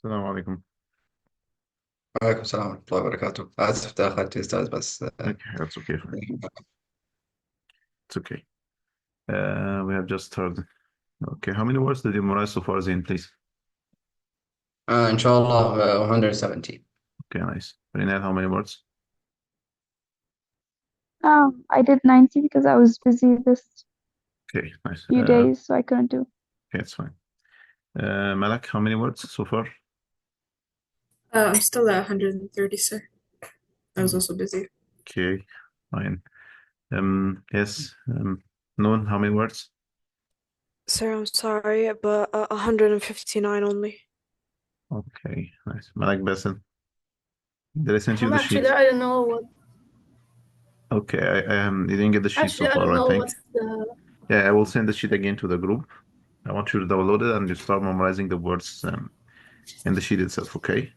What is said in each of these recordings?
السلام عليكم. وعليكم السلام ورحمة الله وبركاته. آسف تأخرت يا أستاذ بس Okay, that's okay. Fine. It's okay. We have just started. Okay, how many words did you memorize so far, Zain, please? إن شاء الله 170. Okay, nice. Renat, how many words? I did 90 because I was busy this Okay, nice. few days, so I couldn't do. Okay, it's fine. Malak, how many words so far? I'm still at 130, sir. I was also busy. Okay, fine. Yes. Noon, how many words? Sir, I'm sorry, but 159 only. Okay, nice. Malak Bassel, did I send you the sheet? Actually, I don't know what. Okay, you didn't get the sheet so Actually, I far, don't I know think. what's the. Yeah, I will send the sheet again to the group. I want you to download it and you start memorizing the words in the sheet itself, okay?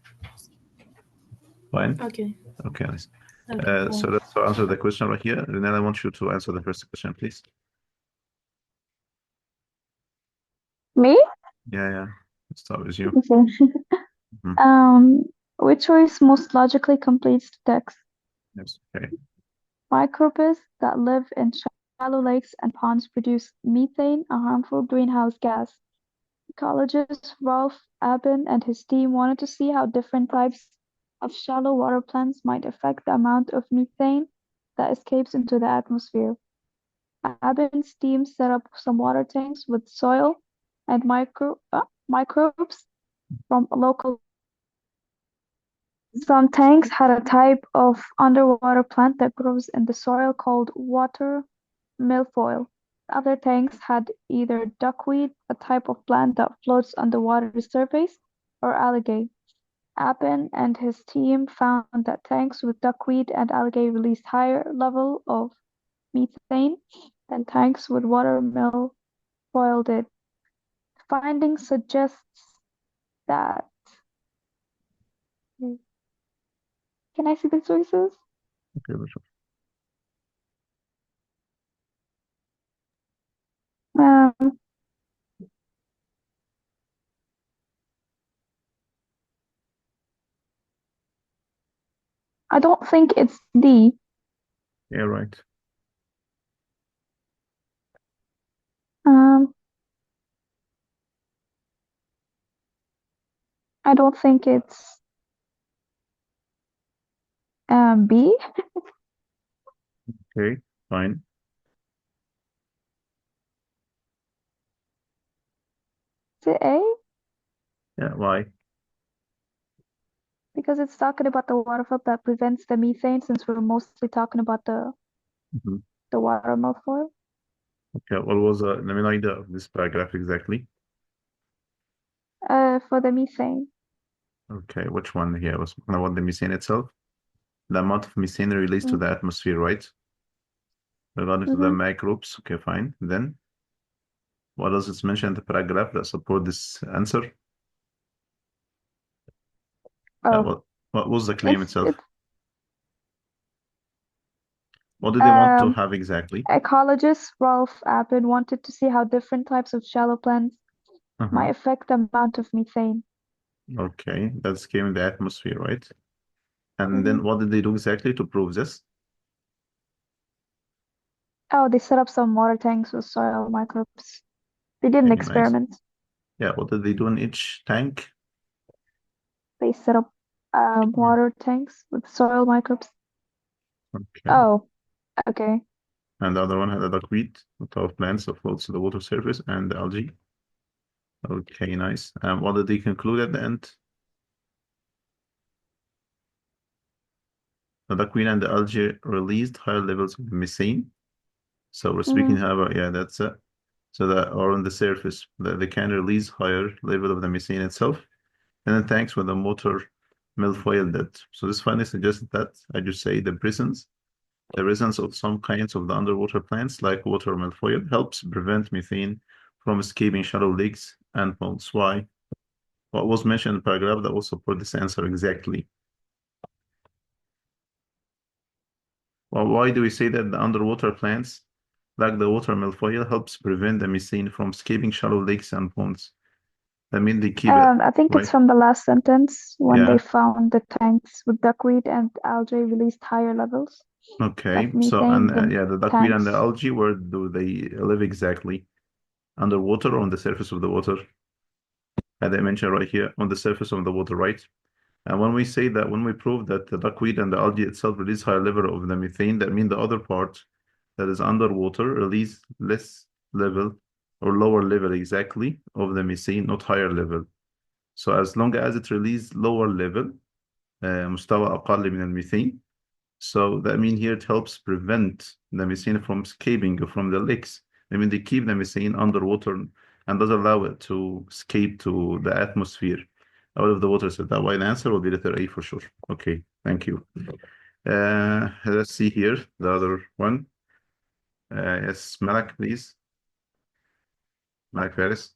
Fine? Okay. Okay, nice. Okay, So let's answer the question right here. Renel, I want you to answer the first question, please. Me? Yeah. Let's start with you. Okay. Mhm. Which choice most logically completes the text? Yes, okay. Microbes that live in shallow lakes and ponds produce methane, a harmful greenhouse gas. Ecologist Ralph Aben and his team wanted to see how different types of shallow water plants might affect the amount of methane that escapes into the atmosphere. Aben's team set up some water tanks with soil and microbes from local. Some tanks had a type of underwater plant that grows in the soil called water milfoil. Other tanks had either duckweed, a type of plant that floats on the water's surface, or algae. Appen and his team found that tanks with duckweed and algae released higher level of methane than tanks with water milfoil did. Findings suggests that. Can I see the choices? Okay, Bishop. Um, I don't think it's D. Yeah, right. Um, I don't think it's B. Okay, fine. Is it A? Yeah, why? Because it's talking about the water flood that prevents the methane, since we're mostly talking about the Mhm. the water milfoil. Okay, what was the main idea of this paragraph exactly? For the methane. Okay, which one here was about the methane itself? The amount of methane released to the atmosphere, right? Regarding to the Mm-hmm. microbes. Okay, fine. Then what does it mention in the paragraph that support this answer? Oh, What was the claim itself? it's What did they want to have exactly? ecologist Ralph Appen wanted to see how different types of shallow plants might affect the amount of methane. Okay, that's came in the atmosphere, right? And Mm-hmm. then what did they do exactly to prove this? Oh, they set up some water tanks with soil microbes. They did an Okay, nice. experiment. Yeah, what did they do in each tank? They set up water tanks with soil microbes. Okay. Oh, okay. And the other one had a duckweed, a type of plants that floats to the water surface, and the algae. Okay, nice. What did they conclude at the end? The duckweed and the algae released higher levels of methane. So we're speaking about, yeah, that's it. So that are on the surface, they can release higher level of the methane itself. And then thanks for the motor milfoil did. So this finding suggests that I just say the presence of some kinds of the underwater plants like water milfoil helps prevent methane from escaping shallow lakes and ponds. Why? What was mentioned in the paragraph that will support this answer exactly? Well, why do we say that the underwater plants like the water milfoil helps prevent the methane from escaping shallow lakes and ponds? I mean, they keep it, I think it's right? from the last sentence when Yeah. they found the tanks with duckweed and algae released higher levels Okay. of So, methane and in yeah, the duckweed and the tanks. algae, where do they live exactly? Underwater or on the surface of the water? As I mentioned right here, on the surface of the water, right? And when we say that, when we prove that the duckweed and the algae itself release higher level of the methane, that means the other part that is underwater release less level or lower level exactly of the methane, not higher level. So as long as it release lower level, مستوى أقل من الميثane, so that means here it helps prevent the methane from escaping from the lakes. I mean, they keep the methane underwater and does allow it to escape to the atmosphere out of the water. So that why the answer will be letter A for sure. Okay, thank you. Let's see here the other one. Yes, Malak, please. Malak Faris.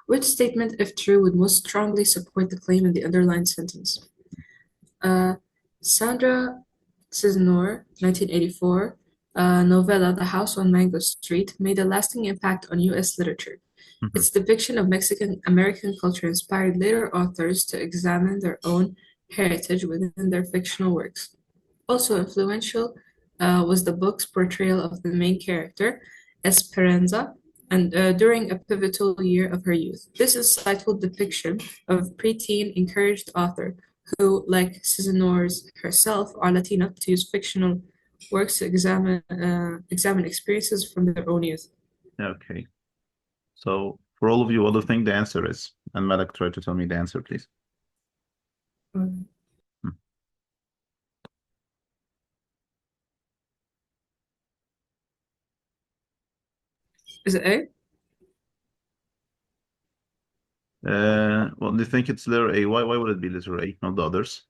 Which statement, if true, would most strongly support the claim in the underlined sentence? Sandra Cisnor, 1984, novella The House on Mango Street made a lasting impact on U.S. literature. Its depiction of Mexican-American culture inspired later authors to examine their own heritage within their fictional works. Also influential was the book's portrayal of the main character, Esperanza, and during a pivotal year of her youth. This insightful depiction of preteen encouraged author who, like Cisneros herself, are Latina, to use fictional works to examine experiences from their own youth. Okay. So for all of you, what do you think the answer is? And Malak, try to tell me the answer, please. Is it A? Well, do you think it's letter A? Why would it be letter A, not the others?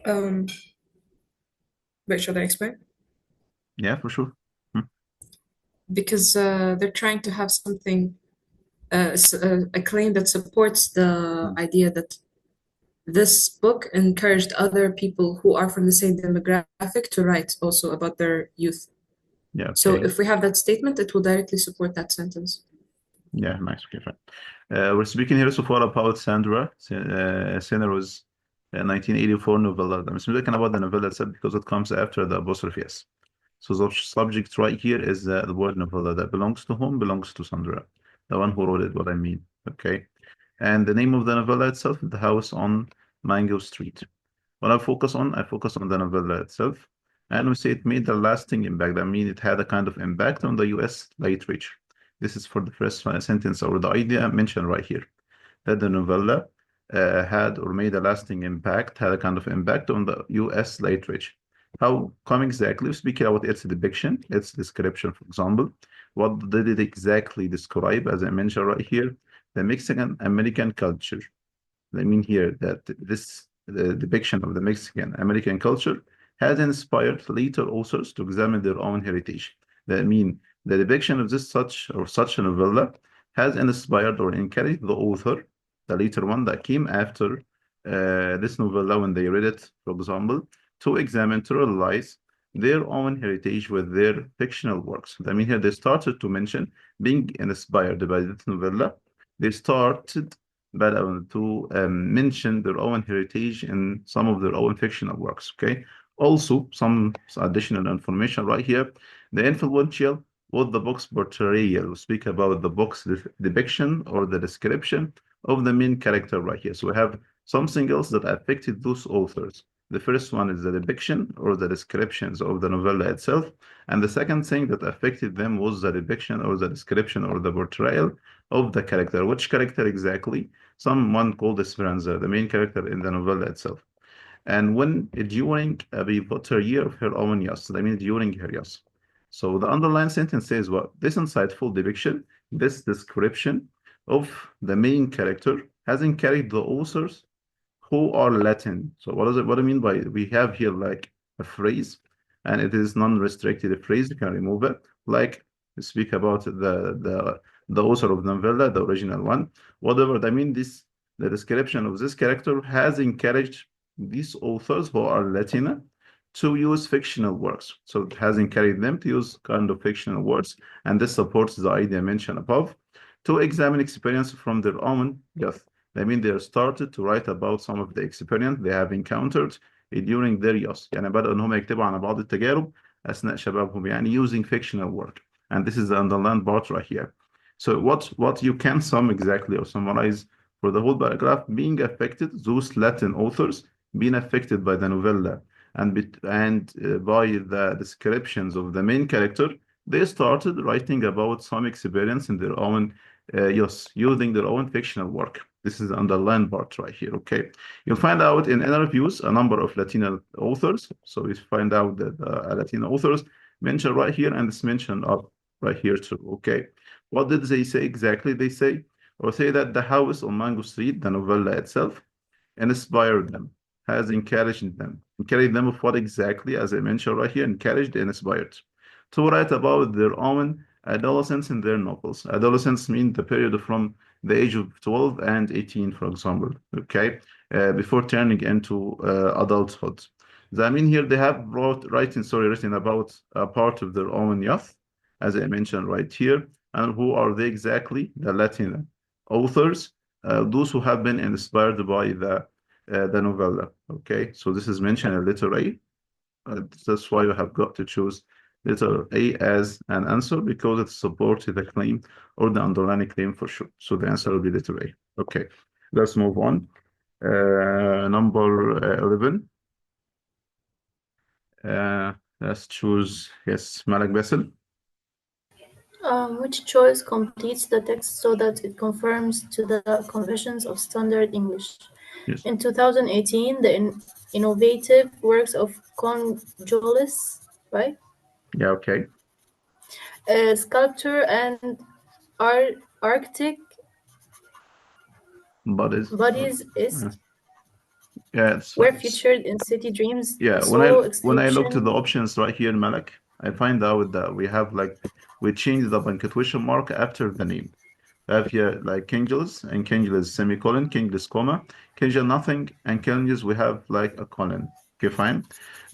Wait, should I explain? Yeah, for sure. Because they're trying to have something, a claim that supports the idea that this book encouraged other people who are from the same demographic to write also about their youth. Yeah, So okay. if we have that statement, it will directly support that sentence. Yeah, nice. Okay, fine. We're speaking here so far about Sandra Cisneros' 1984 novella. I'm speaking about the novella itself because it comes after the apostrophe S. So the subject right here is the word novella that belongs to whom? Belongs to Sandra, the one who wrote it, what I mean. Okay. And the name of the novella itself is The House on Mango Street. What I focus on the novella itself. And we say it made a lasting impact. I mean, it had a kind of impact on the US literature. This is for the first sentence or the idea mentioned right here, that the novella had or made a lasting impact, had a kind of impact on the US literature. How come exactly? Speaking about its depiction, its description, for example, what did it exactly describe, as I mentioned right here, the Mexican American culture. I mean here that this depiction of the Mexican American culture has inspired later authors to examine their own heritage. That mean the depiction of such a novella has inspired or encouraged the author, the later one that came after this novella when they read it, for example, to examine, to realize their own heritage with their fictional works. I mean here they started to mention being inspired by this novella. They started to mention their own heritage in some of their own fictional works. Okay. Also, some additional information right here. The influential was the book's portrayal. We speak about the book's depiction or the description of the main character right here. So we have something else that affected those authors. The first one is the depiction or the descriptions of the novella itself. And the second thing that affected them was the depiction or the description or the portrayal of the character. Which character exactly? Someone called Esperanza, the main character in the novella itself. And when during a pivotal year of her own yes, that means during her yes. So the underlying sentence says what? This insightful depiction, this description of the main character has encouraged the authors who are Latin. So what is it? What I mean by we have here like a phrase, and it is non-restricted phrase. You can remove it. Like speak about the author of the novella, the original one. Whatever. I mean this. The description of this character has encouraged these authors who are Latina to use fictional words. So it has encouraged them to use kind of fictional words, and this supports the idea mentioned above, to examine experience from their own youth. I mean, they started to write about some of the experience they have encountered during their youth. يعني بدأوا إن هم يكتبوا عن بعض التجارب أثناء شبابهم يعني using fictional word. And this is the underlined part right here. So what you can sum exactly or summarize for the whole paragraph: being affected, those Latin authors being affected by the novella and by the descriptions of the main character, they started writing about some experience in their own using their own fictional work. This is the underlined part right here, okay? You'll find out in interviews a number of Latino authors. So you find out that Latino authors mentioned right here, and it's mentioned up right here too, okay? What did they say exactly? They say that the house on Mango Street, the novella itself, inspired them, has encouraged them. Encouraged them of what exactly? As I mentioned right here, encouraged and inspired to write about their own adolescence in their novels. Adolescence means the period from the age of 12 and 18, for example, okay, before turning into adulthood. I mean, here they have written about a part of their own youth, as I mentioned right here. And who are they exactly? The Latin authors, those who have been inspired by the novella. Okay, so this is mentioned in letter A. That's why you have got to choose letter A as an answer, because it supports the claim or the underlying claim for sure. So the answer will be letter A. Okay, let's move on. Number 11. Let's choose, yes, Malak Basil. Which choice completes the text so that it conforms to the conventions of standard English? Yes. In 2018, the innovative works of Conjolis, right? Yeah, okay. Sculpture and Arctic Bodies is yeah, it's were fine. featured in City Dreams. Yeah, Solo when I look to the Exclusion. options right here, Malak, I find out that we changed the punctuation mark after the name. I have here like Kingles and Kingles semicolon, Kingles comma, Kingles nothing, and Kingles we have like a colon. Okay, fine.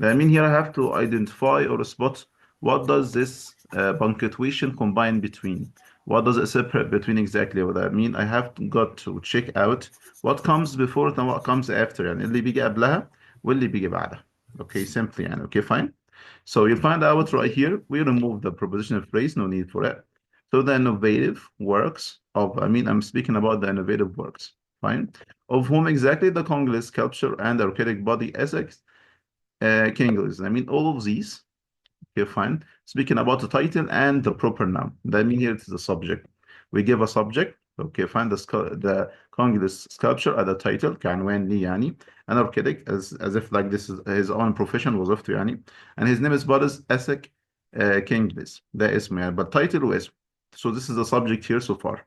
I mean here I have to identify or spot what does this punctuation combine between. What does it separate between exactly what I mean? I have got to check out what comes before and what comes after. يعني اللي بيجي قبلها واللي بيجي بعدها. Okay, simply يعني. Okay, fine. So you find out right here, we remove the prepositional phrase, no need for it. So the innovative works of, I'm speaking about the innovative works, fine, of whom exactly the Congolese sculpture and the archaic body Essex Kingles. All of these, okay, fine, speaking about the title and the proper noun. Here it is the subject. We give a subject, okay, fine, the Congolese sculpture at the title, كعنوان لي يعني, and archaic as if like this is his own profession وظيفته يعني, and his name is Boris Essex Kingles. ده اسمه يعني, but title واسم. So this is the subject here so far.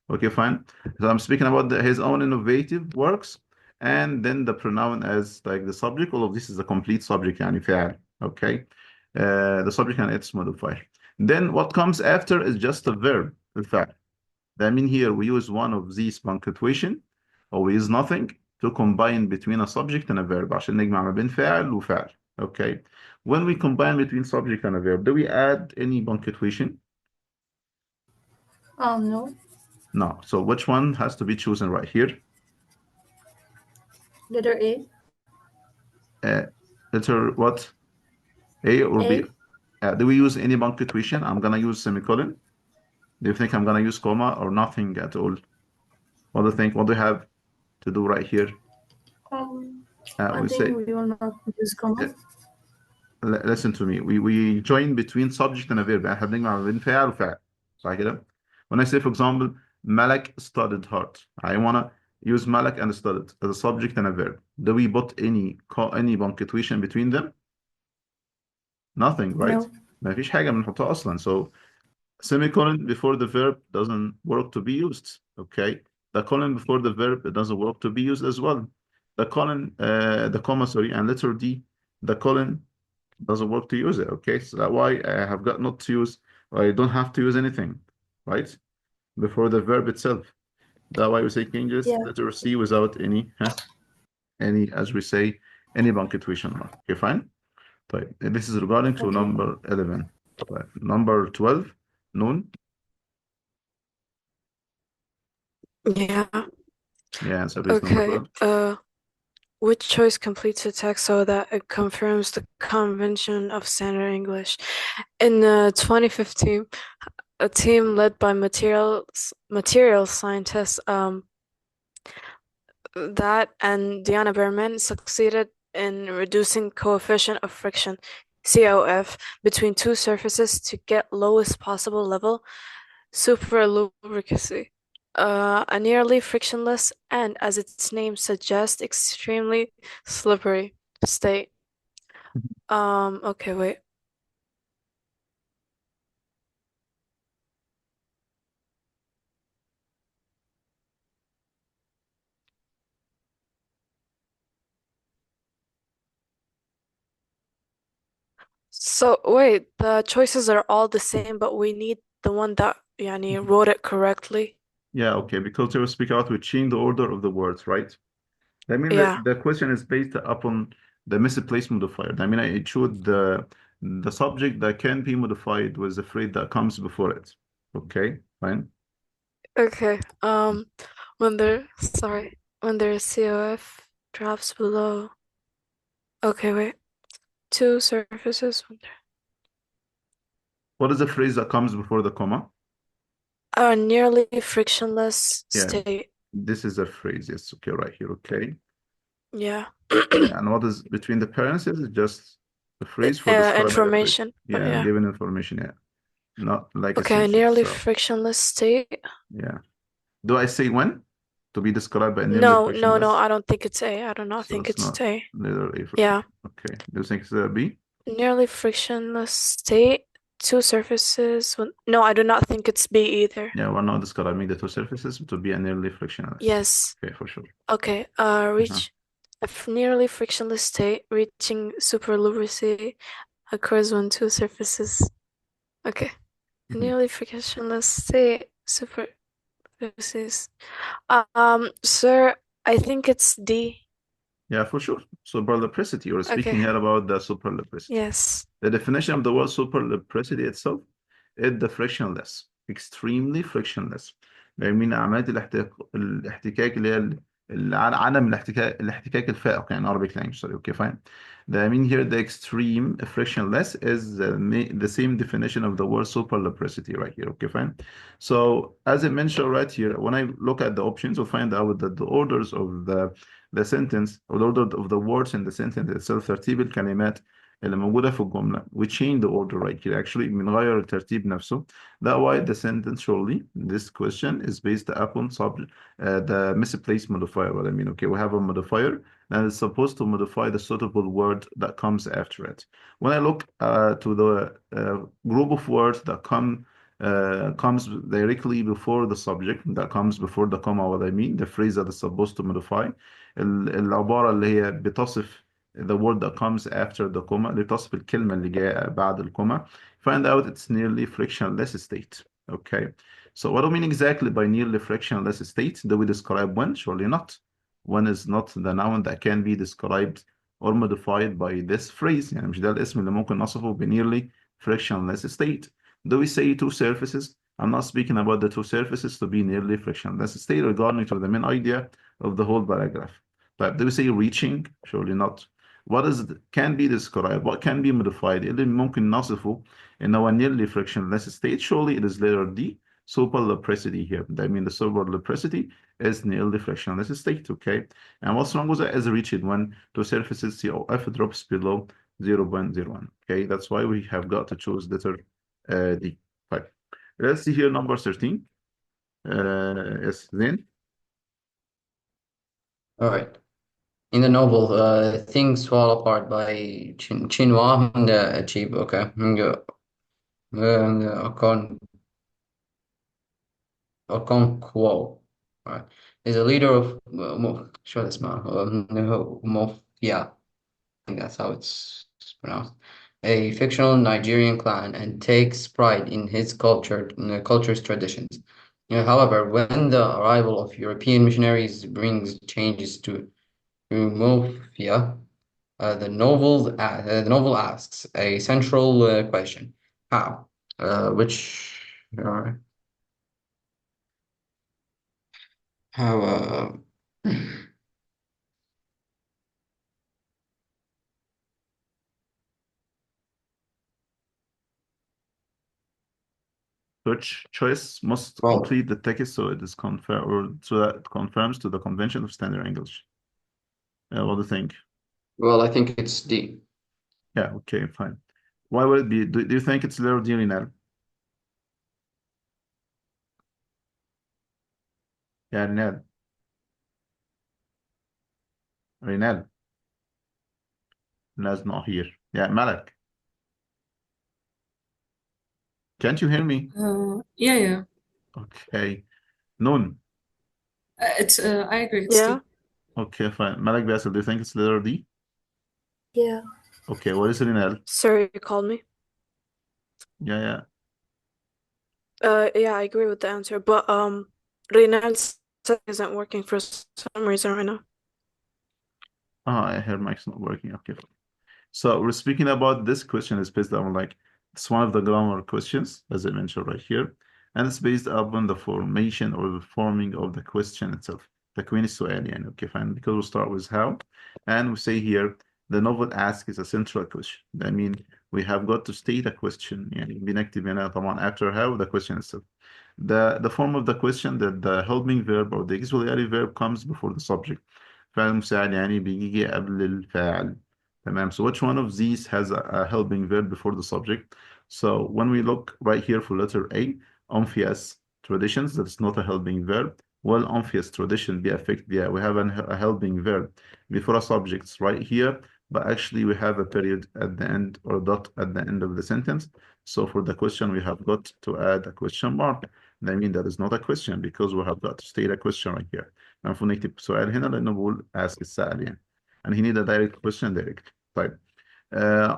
Okay, fine. So I'm speaking about his own innovative works, and then the pronoun as like the subject. All of this is a complete subject, يعني فعل. Okay, the subject and its modifier. Then what comes after is just a verb, الفعل. Here we use one of these punctuation, or we use nothing to combine between a subject and a verb عشان نجمع ما بين فاعل وفعل. Okay, when we combine between subject and a verb, do we add any punctuation? No. No. So which one has to be chosen right here? Letter A. Letter what? A or A. B? Do we use any punctuation? I'm gonna use semicolon. Do you think I'm gonna use comma or nothing at all? What do you think? What do you have to do right here? I think we will not use comma. Listen to me. We join between subject and a verb. احنا بنجمع ما بين فاعل وفاعل. صح كده؟ When I say, for example, Malak studied hard, I wanna use Malak and studied as a subject and a verb. Do we put any punctuation between them? Nothing, right? No. ما فيش حاجة بنحطها أصلا. So semicolon before the verb doesn't work to be used. Okay, the colon before the verb, it doesn't work to be used as well. The colon, the comma, sorry, and letter D, the colon doesn't work to use it. Okay, so that's why I have got not to use, or I don't have to use anything, right, before the verb itself. That's why we say English letter C without any, as we say, any punctuation mark. Okay, fine. طيب this is regarding to Okay. number 11. طيب number 12 نون. Yeah. Yeah, answer please number Okay. 12. Which choice completes the text so that it confirms the convention of standard English? In 2015, a team led by materials scientists that and Diana Berman succeeded in reducing coefficient of friction (COF) between two surfaces to get lowest possible level superlubricity. A nearly frictionless and, as its name suggests, extremely slippery state. Okay, wait. So wait, the choices are all the same, but we need the one that yani wrote it correctly. Yeah, okay, because they will speak out, we change the order of the words, right? I mean, Yeah. the question is based upon the misplaced modifier. I mean, it showed the subject that can be modified with the phrase that comes before it. Okay, fine. Okay. When their COF drops below. Okay, wait. Two surfaces. What is the phrase that comes before the comma? A nearly frictionless Yeah, state. this is a phrase. Yes, okay, right here. Okay. Yeah. Yeah, and what is between the parentheses is just the phrase for describing the phrase. Information. But Yeah, yeah. given information. Yeah, not like a Okay, sentence. nearly So frictionless state. yeah. Do I say when to be described by nearly No, frictionless? I don't think it's A. I do not So think it's it's not A. letter A for Yeah. sure. Okay. Do you think it's B? Nearly frictionless state. Two surfaces. No, I do not think it's B either. Yeah, we're not describing the two surfaces to be a nearly frictionless. Yes. Okay, for sure. Okay. Reach a nearly frictionless state, reaching superlubricity occurs when two surfaces. Okay. Mhm. Nearly frictionless state, superlubricity. Sir, I think it's D. Yeah, for sure. Superlubricity. We're speaking Okay. here about the superlubricity. Yes. The definition of the word superlubricity itself is the frictionless, extremely frictionless. يعني عملية الاحتكاك اللي هي عدم الاحتكاك الفائق يعني Arabic language sorry okay fine. I mean here the extreme frictionless is the same definition of the word superlubricity right here okay fine. So as I mentioned right here, when I look at the options, we'll find out that the orders of the sentence or the order of the words in the sentence itself ترتيب الكلمات اللي موجودة في الجملة we change the order right here actually بنغير الترتيب نفسه. That why the sentence surely this question is based upon the misplaced modifier. What I mean, okay, we have a modifier that is supposed to modify the suitable word that comes after it. When I look to the group of words that comes directly before the subject, that comes before the comma, what I mean, the phrase that is supposed to modify العبارة اللي هي بتصف the word that comes after the comma اللي تصف الكلمة اللي جاية بعد الكوما, find out it's nearly frictionless state. Okay, so what do we mean exactly by nearly frictionless state? Do we describe when? Surely not. When is not the noun that can be described or modified by this phrase. يعني مش ده الاسم اللي ممكن نصفه ب nearly frictionless state. Do we say two surfaces? I'm not speaking about the two surfaces to be nearly frictionless state regarding to the main idea of the whole paragraph. But do we say reaching? Surely not. What can be described? What can be modified? اللي ممكن نصفه in our nearly frictionless state? Surely it is letter D, superlubricity here. I mean the superlubricity is nearly frictionless state, okay? And what's wrong with that is reached when two surfaces COF drops below 0.01. Okay, that's why we have got to choose letter D. Fine. Let's see here number 13. Yes, then. All right. In the novel, things fall apart by Chinua Achebe. Okay. Okonkwo, right, is a leader of شو اسمه yeah, I think that's how it's pronounced, a fictional Nigerian clan, and takes pride in his culture's traditions. However, when the arrival of European missionaries brings changes to Umofia, The novel asks a central question: how? Which how Which choice must well complete the text so it is confirmed, or so that it conforms to the convention of standard English? What do you think? well I think it's D. Yeah, okay, fine. Why would it be? Do you think it's letter D, Rinal? Yeah, Rinal. Rinal. Rinal's not here. Yeah, Malak. Can't you hear me? Yeah. Okay. Noon. I agree. It's Yeah. D. Okay, fine. Malak Basil, do you think it's letter D? Yeah. Okay, what is Rinal? Sorry, you called me. Yeah. Yeah, I agree with the answer, but Reynald's isn't working for some reason right now. I heard mic's not working. Okay. So we're speaking about this question is based on it's one of the grammar questions, as I mentioned right here. And it's based upon the formation or the forming of the question itself. تكوين السؤال يعني. Okay, fine. Because we'll start with how. And we say here, the novel asks is a central question. I mean, we have got to state a question. يعني بنكتب هنا طبعا after how the question itself. The form of the question that the helping verb or the auxiliary verb comes before the subject. فعل مساعد يعني بيجي قبل الفاعل. تمام. So which one of these has a helping verb before the subject? So when we look right here for letter A, Omphalos traditions, that's not a helping verb. Well, Omphalos tradition be affected. Yeah, we have a helping verb before a subject right here, but actually we have a period at the end or a dot at the end of the sentence. So for the question, we have got to add a question mark. I mean, that is not a question because we have got to state a question right here. المفروض نكتب سؤال هنا لأنه بقول ask السائل يعني. And he need a direct question direct. طيب.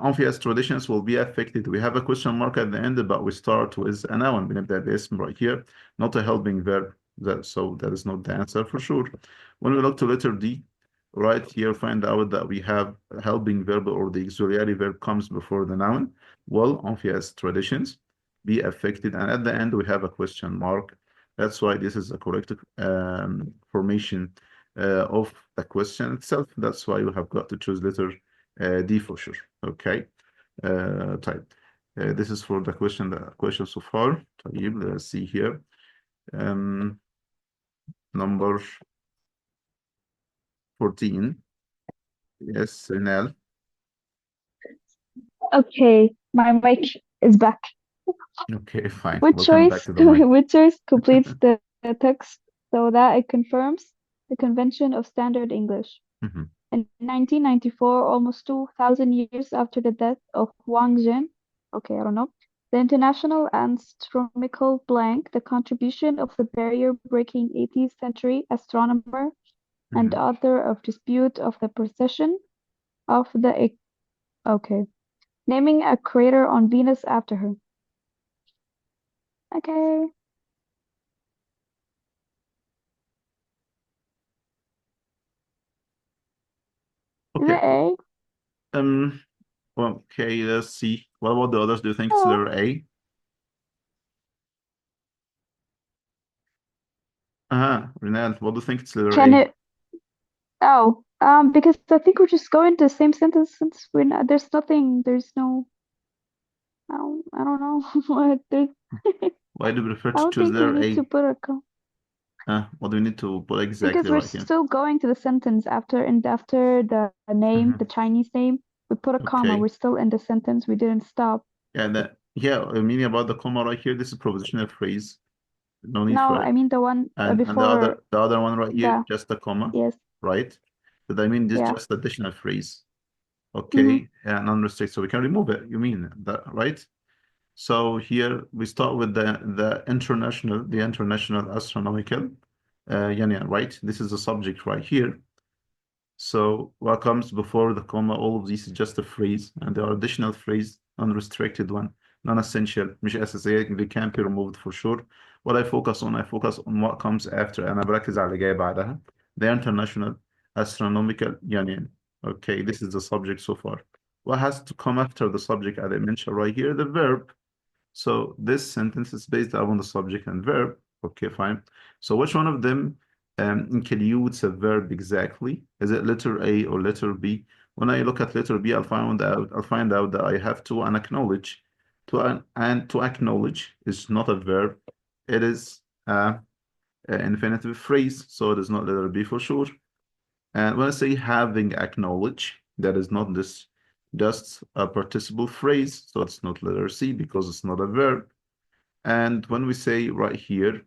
Obvious traditions will be affected. We have a question mark at the end, but we start with a noun. بنبدأ باسم right here, not a helping verb. So that is not the answer for sure. When we look to letter D, right here, find out that we have a helping verb or the auxiliary verb comes before the noun. Well, obvious traditions be affected. And at the end, we have a question mark. That's why this is a correct formation of the question itself. That's why you have got to choose letter D for sure. Okay. طيب. This is for the question so far. طيب, let's see here. Number 14. Yes, Rinal. Okay, my mic is back. Okay, fine. Which Welcome back choice to the mic. which choice completes the text so that it confirms the convention of standard English? Mhm. In 1994, almost 2,000 years after the death of Wang Jin, okay, I don't know, the International Astronomical Blank, the contribution of the barrier-breaking 18th century astronomer and Mhm. author of Dispute of the Precession of the okay, naming a crater on Venus after her. Okay. Is it Okay. A? Well, okay, let's see. What about the others? Do you think it's Oh, letter A? Rinal, what do you think it's letter can A? it? Oh, because I think we're just going to the same sentence since we're not, there's nothing, there's no, I don't know what there's, Why do you prefer I to don't choose think we letter need to A? put What do we need to put exactly because we're right here? still going to the sentence after the name, the Chinese name, we put a comma. Okay. We're still in the sentence. We didn't stop. Yeah, meaning about the comma right here, this is propositional phrase. No need No, for I it. mean the one And before the other one right here, the, just a comma, yes, right? But I mean this yeah. just additional phrase. Mhm. Okay, and non-restrict, so we can remove it. You mean that, right? So here we start with the international astronomical right? This is the subject right here. So what comes before the comma, all of these is just a phrase, and there are additional phrase, unrestricted one, non-essential, مش أساسية, they can't be removed for sure. What I focus on what comes after. أنا بركز على اللي جاي بعدها. The International Astronomical Union. Okay, this is the subject so far. What has to come after the subject, as I mentioned right here? The verb. So this sentence is based upon the subject and verb. Okay, fine. So which one of them includes a verb exactly? Is it letter A or letter B? When I look at letter B, I'll find out that I have to acknowledge. And to acknowledge is not a verb. It is an infinitive phrase, so it is not letter B for sure. And when I say having acknowledge, that is not this just a participle phrase, so it's not letter C because it's not a verb. And when we say right here,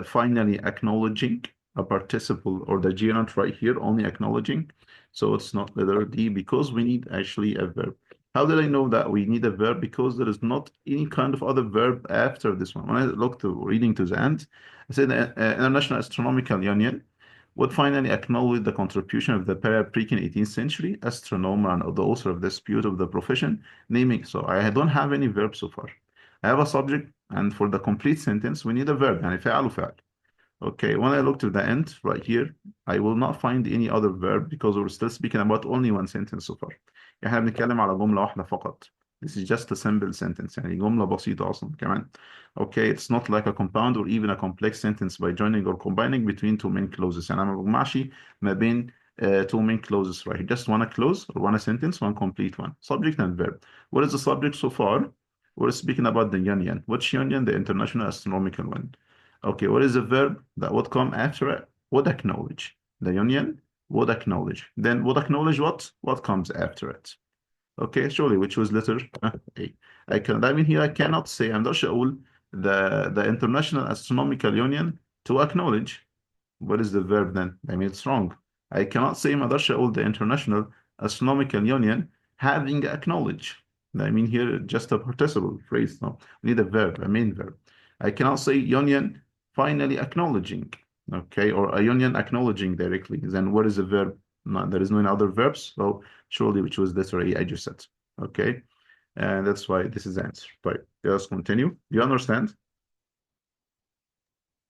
finally acknowledging a participle or the gerund right here, only acknowledging, so it's not letter D because we need actually a verb. How did I know that we need a verb? Because there is not any kind of other verb after this one. When I look to reading to the end, I said the International Astronomical Union would finally acknowledge the contribution of the pre-Greek 18th century astronomer and the author of the dispute of the profession, naming. So I don't have any verb so far. I have a subject, and for the complete sentence, we need a verb, يعني فعل وفعل. Okay, when I look to the end right here, I will not find any other verb because we're still speaking about only one sentence so far. احنا بنتكلم على جملة واحدة فقط. This is just a simple sentence, يعني جملة بسيطة أصلا كمان. Okay, it's not like a compound or even a complex sentence by joining or combining between two main clauses. يعني أنا ما بجمعش ما بين two main clauses right here. Just one clause or one sentence, one complete one. Subject and verb. What is the subject so far? We're speaking about the union. Which union? The International Astronomical one. Okay, what is the verb that would come after it? Would acknowledge. The union would acknowledge. Then would acknowledge what? What comes after it? Okay, surely, which was letter A. I mean here I cannot say, I'm not sure the International Astronomical Union to acknowledge. What is the verb then? I mean, it's wrong. I cannot say ما اقدرش اقول the International Astronomical Union having acknowledge. I mean here just a participle phrase. No, we need a verb, a main verb. I cannot say union finally acknowledging. Okay, or a union acknowledging directly. Then what is the verb? No, there is no other verbs. So surely which was letter A I just said. Okay, and that's why this is the answer. Right, let's continue. Do you understand?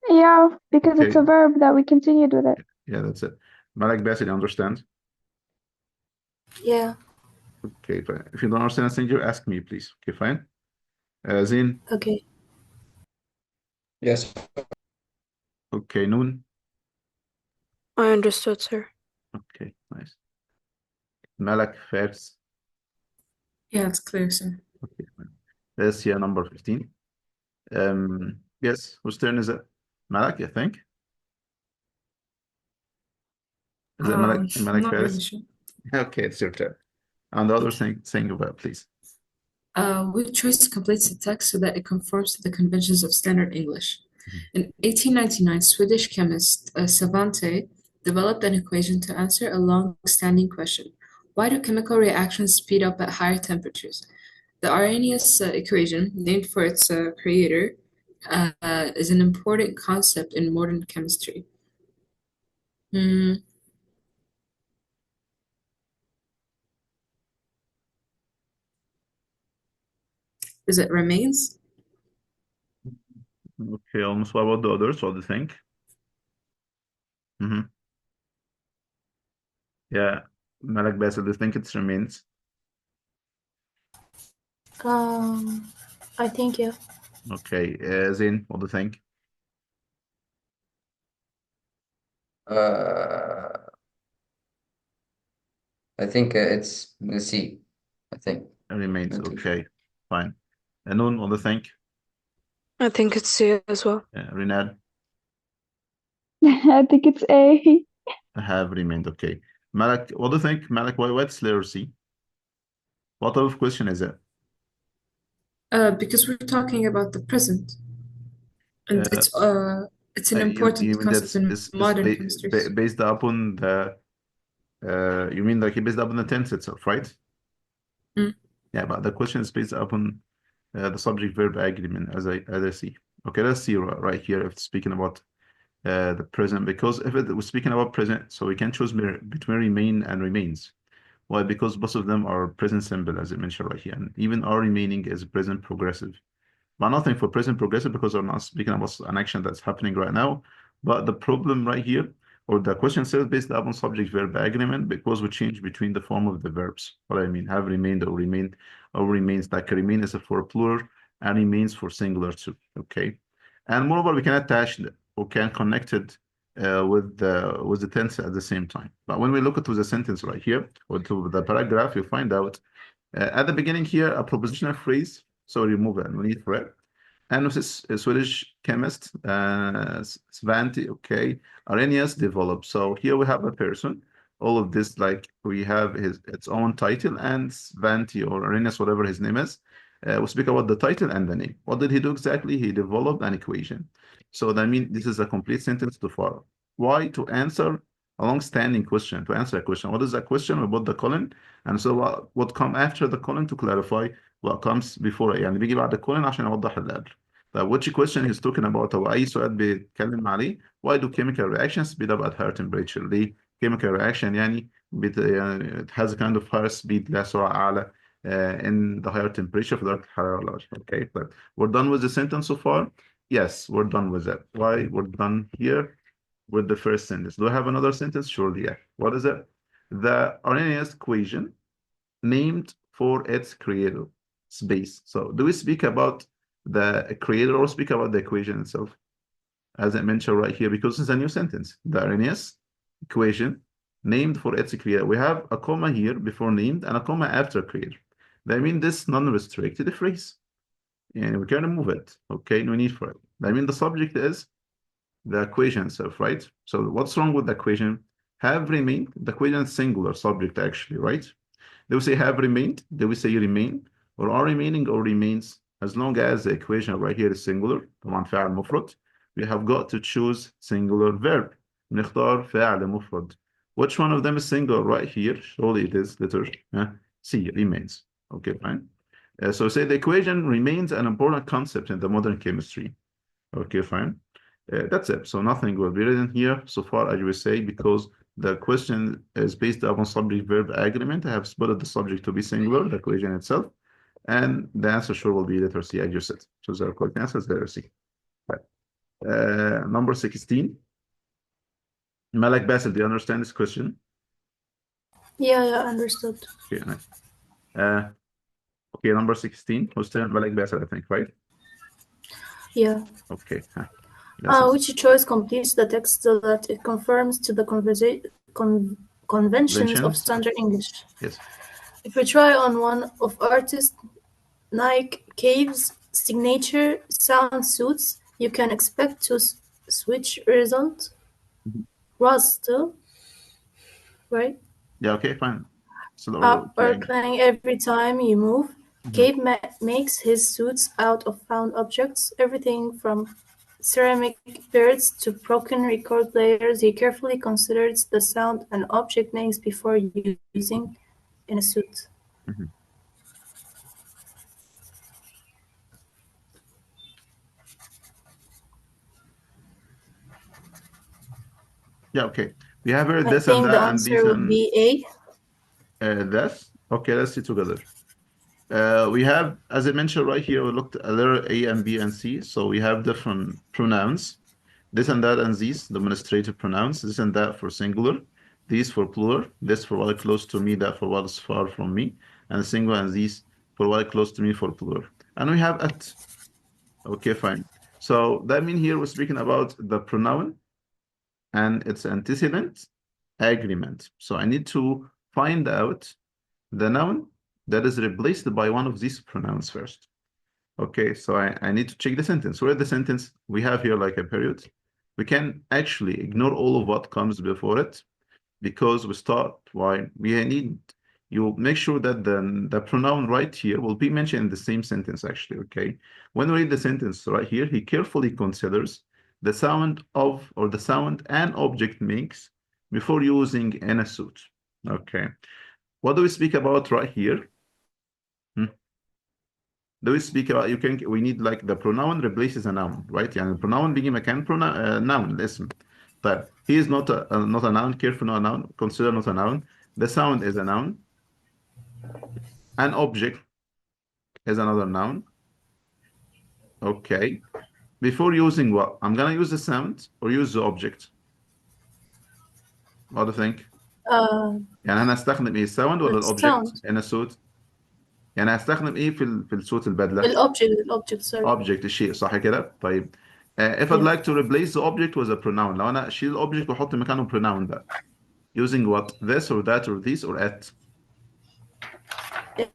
Yeah, because it's Okay. a verb that we continued with it. Yeah, that's it. Malak Bassett, you understand? Yeah. Okay, fine. If you don't understand anything, you ask me, please. Okay, fine. Zin, Okay. Yes. okay, Noon. I understood, sir. Okay, nice. Malak, Fairs. Yeah, it's clear, sir. Okay, fine. Let's see number 15. Yes, whose turn is it? Malak, I think. Is it Malak Not Fairs? really sure. Okay, it's your turn. And the other thing about, please. Which choice completes the text so that it conforms to the conventions of standard English? In 1899, Swedish chemist Savante developed an equation to answer a long-standing question. Why do chemical reactions speed up at higher temperatures? The Arrhenius equation, named for its creator, is an important concept in modern chemistry. Is it remains? Okay, almost what about the others? What do you think? Yeah, Malak Bassett, do you think it remains? I think yeah. Okay, Zain, what do you think? I think it's the C. I think. It remains. Okay. Okay, fine. And Noon, what do you think? I think it's C as well. Renad? I think it's A. Have remained. Okay. Malak, what do you think? Malak, what's letter C? What type of question is it? Because we're talking about the present, and it's an important concept in modern chemistry. Based upon the you mean like based upon the tense itself, right? Yeah, but the question is based upon the subject verb agreement as I see. Okay, let's see right here if it's speaking about the present, because if it was speaking about present, so we can choose between remain and remains. Why? Because both of them are present simple, as I mentioned right here, and even our remaining is present progressive. But nothing for present progressive because we're not speaking about an action that's happening right now. But the problem right here, or the question says based upon subject-verb agreement because we change between the form of the verbs. What I mean, have remained or remained or remains, like remain is for plural and remains for singular too. Okay, and moreover, we can attach or can connect it with the tense at the same time. But when we look at the sentence right here or to the paragraph, you find out at the beginning here a propositional phrase. So remove it. We need for it. And this Swedish chemist, Svante, okay, Arrhenius developed. So here we have a person. All of this, like we have its own title, and Svante or Arrhenius, whatever his name is, we speak about the title and the name. What did he do exactly? He developed an equation. So that means this is a complete sentence to follow. Why? To answer a long-standing question, to answer a question. What is that question? We put the colon, and so what come after the colon to clarify what comes before. يعني بيجي بعد الكولن عشان يوضح اللي قبل. طيب which question he's talking about أو أي سؤال بيتكلم عليه. Why do chemical reactions speed up at higher temperature? ليه chemical reaction يعني it has a kind of higher speed لها سرعة أعلى in the higher temperature في درجة الحرارة العالية. Okay, but we're done with the sentence so far. Yes, we're done with that. Why? We're done here with the first sentence. Do I have another sentence? Surely, yeah. What is it? The Arrhenius equation named for its creator, space. So do we speak about the creator or speak about the equation itself? As I mentioned right here, because it's a new sentence. The Arrhenius equation named for its creator. We have a comma here before named and a comma after creator. That means this non-restricted phrase. And we can remove it. Okay, no need for it. I mean, the subject is the equation itself, right? So what's wrong with the equation? Have remained. The equation is singular subject, actually, right? Do we say have remained? Do we say remain? Or are remaining or remains? As long as the equation right here is singular, طبعا فاعل مفرد, we have got to choose singular verb. نختار فاعل مفرد. Which one of them is singular right here? Surely it is letter C, remains. Okay, fine. So say the equation remains an important concept in the modern chemistry. Okay, fine. That's it. So nothing will be written here so far, as you will say, because the question is based upon subject-verb agreement. I have spotted the subject to be singular, the equation itself, and the answer sure will be letter C, as you said. So the correct answer is letter C. Right. Number 16. Malak Basil, do you understand this question? Yeah, understood. Okay, nice. Okay, number 16. Who's still Malak Basil, I think, right? Yeah. Okay. Which choice completes the text so that it conforms to the conventions of standard English? Yes. If we try on one of artist Nike Cave's signature sound suits, you can expect to switch result was still, right? Yeah, okay, fine. So Up or playing every time you move. Cave makes his suits out of found objects, everything from ceramic birds to broken record players. He carefully considers the sound and object names before using in a suit. Yeah, okay. We have heard I this think and the that and answer this would and be A. this. Okay, let's see together. We have, as I mentioned right here, we looked at letter A and B and C. So we have different pronouns. This and that and these, demonstrative pronouns. This and that for singular. These for plural. This for what is close to me, that for what is far from me. And singular and these for what is close to me for plural. And we have at. Okay, fine. So that means here we're speaking about the pronoun and its antecedent agreement. So I need to find out the noun that is replaced by one of these pronouns first. Okay, so I need to check the sentence. Where the sentence we have here like a period. We can actually ignore all of what comes before it because we start why we need you make sure that the pronoun right here will be mentioned in the same sentence actually. Okay, when we read the sentence right here, he carefully considers the sound of or the sound an object makes before using in a suit. Okay, what do we speak about right here? Do we speak about we need like the pronoun replaces a noun, right? يعني البروناون بيجي مكان noun الاسم. طيب he is not a noun, careful not a noun, consider not a noun. The sound is a noun. An object is another noun. Okay. Before using what? I'm gonna use the sound or use the object? What do you think؟ uh, يعني انا هستخدم ايه الساوند ولا the الاوبجكت sound. هنا الصوت؟ يعني هستخدم ايه في الصوت البدلة؟ الobject sorry. object الشيء صح كده؟ طيب if I'd Yes. like to replace the object with a pronoun لو انا اشيل الاوبجكت واحط مكانه pronoun بقى using what? This or that or this or at?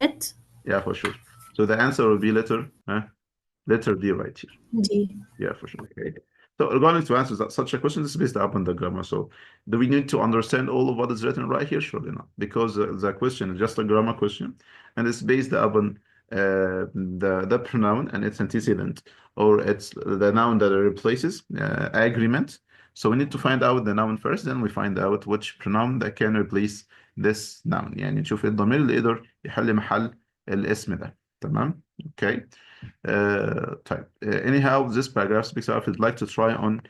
It. Yeah, for sure. So the answer will be letter D right here. D. Yeah, for sure. Okay. So regarding to answer such a question, this is based upon the grammar. So do we need to understand all of what is written right here? Surely not, because the question is just a grammar question, and it's based upon the pronoun and its antecedent, or it's the noun that it replaces agreement. So we need to find out the noun first, then we find out which pronoun that can replace this noun. يعني نشوف الضمير اللي يقدر يحل محل الاسم ده. تمام؟ Okay. Type. Anyhow, this paragraph speaks out. If you'd like to try on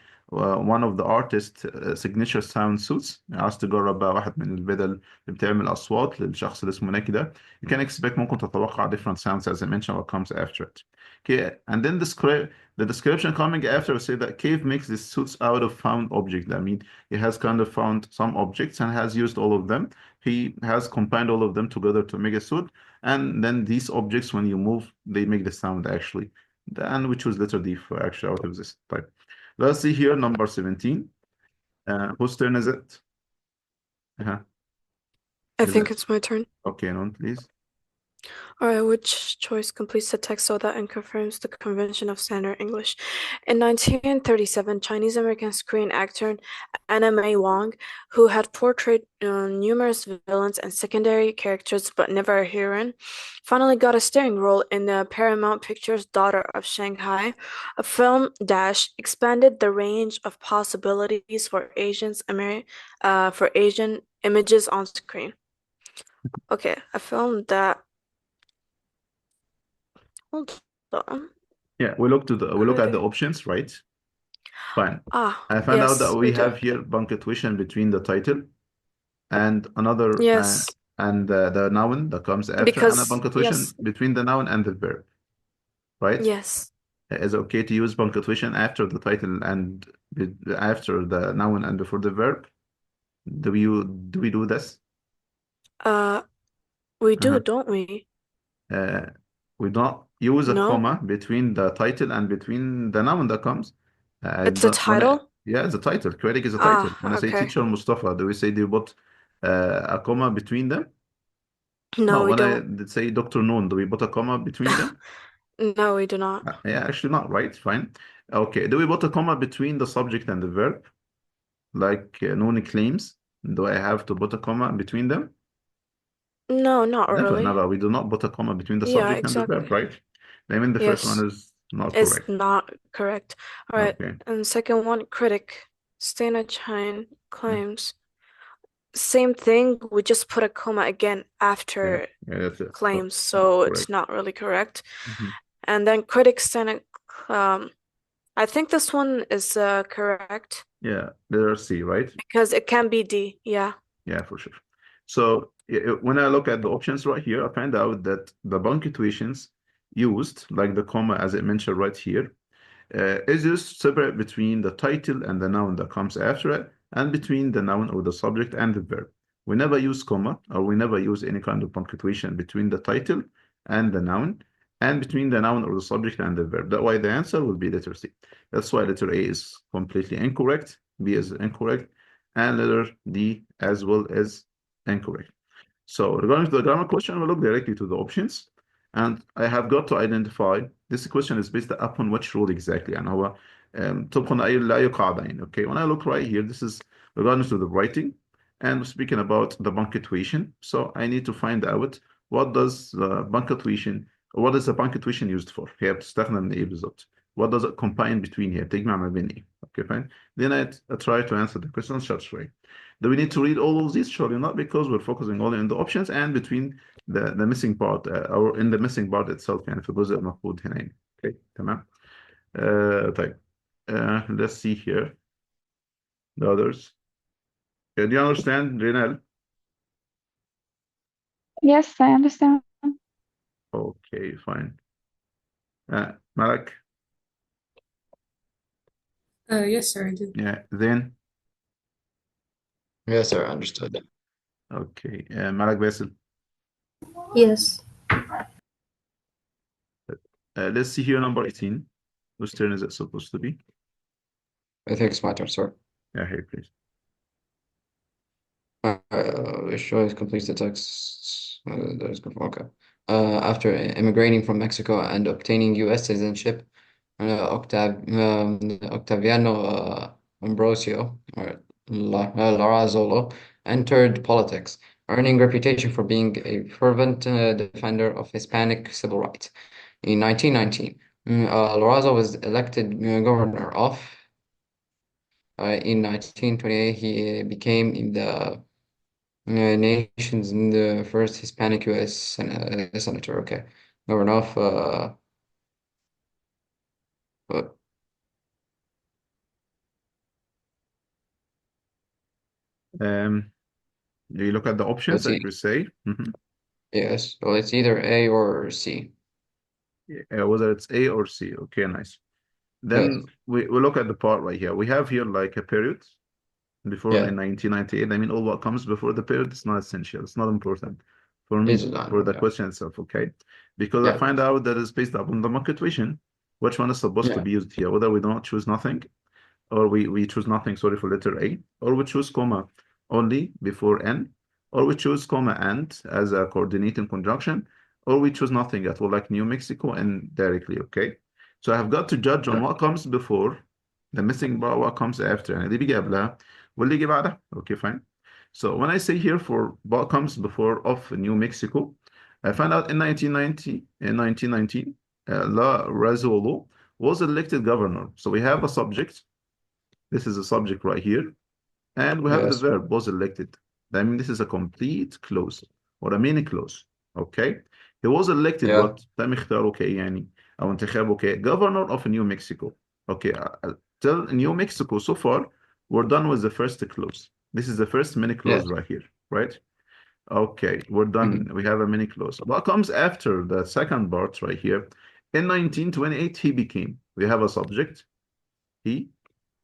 one of the artist's signature sound suits, عايز تجرب بقى واحد من البدل اللي بتعمل أصوات للشخص اللي اسمه ناكي ده. You can expect ممكن تتوقع different sounds as I mentioned what comes after it. Okay, and then the description coming after say that Cave makes these suits out of found objects. I mean, he has kind of found some objects and has used all of them. He has combined all of them together to make a suit. And then these objects, when you move, they make the sound actually. And we choose letter D for actually out of this type. Let's see here, number 17. Whose turn is it? I Is think it? it's my turn. Okay, non, please. All right, which choice completes the text so that and confirms the convention of standard English? In 1937, Chinese-American screen actor Anna May Wong, who had portrayed numerous villains and secondary characters but never a heroine, finally got a starring role in the Paramount Pictures' Daughter of Shanghai, a film dash expanded the range of possibilities for Asian images on screen. Okay, a film that hold on. Yeah, we look at the options, right? Fine. I found out that we have here punctuation between the title and another and the noun that comes after, and a punctuation between the noun and the verb, right? Yes. Is it okay to use punctuation after the title and after the noun and before the verb? Do we do this? We do, don't we? We don't use a comma between the title and between the noun that comes. It's a title? Yeah, it's a title. Critic is a title. When I say teacher Mustafa, do we say do you put a comma between them? No, we when don't. I say Dr. Noon, do we put a comma between them? No, we do not. Yeah, actually not, right? Fine. Okay, do we put a comma between the subject and the verb? Like Noon claims. Do I have to put a comma between them? No, not really. Never. We do not put a comma between the subject and the verb, right? I mean, the first one is not correct. It's not correct. All right. Okay. And second one, critic. Stana Chine claims. Same thing. We just put a comma again after claims, so it's not really correct. And then critic Stana, I think this one is correct. Yeah, letter C, right? Because it can be D. Yeah. Yeah, for sure. So when I look at the options right here, I find out that the punctuations used, like the comma as I mentioned right here, is used separate between the title and the noun that comes after it, and between the noun or the subject and the verb. We never use comma, or we never use any kind of punctuation between the title and the noun, and between the noun or the subject and the verb. That's why the answer will be letter C. That's why letter A is completely incorrect, B is incorrect, and letter D as well is incorrect. So regarding to the grammar question, we'll look directly to the options. And I have got to identify this question is based upon which rule exactly. And هو طبقا لأي قاعدة يعني. Okay, when I look right here, this is regarding to the writing and speaking about the punctuation. So I need to find out what is the punctuation used for. هي بتستخدم من إيه بالظبط. What does it combine between here? تجمع ما بين إيه. Okay, fine. Then I try to answer the question such way. Do we need to read all of these? Surely not, because we're focusing only on the options and between the missing part or in the missing part itself يعني في الجزء المفقود هنا يعني. Okay, تمام. طيب. Let's see here. The others. Do you understand, Rinal? Yes, I understand. Okay, fine. Malak? Yes, sir, I do. Yeah, then? Yes, sir. Understood. Okay. Malak Basil. Yes. Let's see here number 18. Whose turn is it supposed to be? I think it's my turn, sir. Yeah, here, please. Choice completes the text. There's okay. After immigrating from Mexico and obtaining U.S. citizenship, Octaviano Ambrosio or Larazolo entered politics, earning reputation for being a fervent defender of Hispanic civil rights. In 1919, Lorenzo was elected governor of. In 1928, he became the nation's the first Hispanic U.S. senator. Okay, governor of. What? Do you look at the options Let's that see. you say? Yes, well, it's either A or C. Whether it's A or C. Okay, nice. Then Yes, we look at the part right here. We have here like a period before yeah, in 1998. I mean, all what comes before the period is not essential. It's not important for it's me, not. for the Yeah, question itself, okay? Because I yeah, find out that it's based upon the market tuition, which one is supposed to yeah, be used here, whether we don't choose nothing, or we choose nothing, sorry, for letter A, or we choose comma only before N, or we choose comma and as a coordinating conjunction, or we choose nothing at all, like New Mexico and directly, okay? So I have got to judge on yeah, what comes before, the missing bar, what comes after, يعني دي بيجي قبلها واللي يجي بعدها, okay, fine. So when I say here for what comes before of New Mexico, I found out in 1919, La Razolo was elected governor. So we have a subject. This is a subject right here. And we have the yes, verb was elected. That means this is a complete clause or a mini clause. Okay. He was elected yeah, what؟ تم اختياره كإيه يعني أو انتخابه governor of New Mexico. Okay. Till New Mexico so far we're done with the first clause. This is the first mini clause yes. right here, right? Okay, we're done. Mhm. We have a mini clause. What comes after the second part right here? In 1928, he became. We have a subject, he,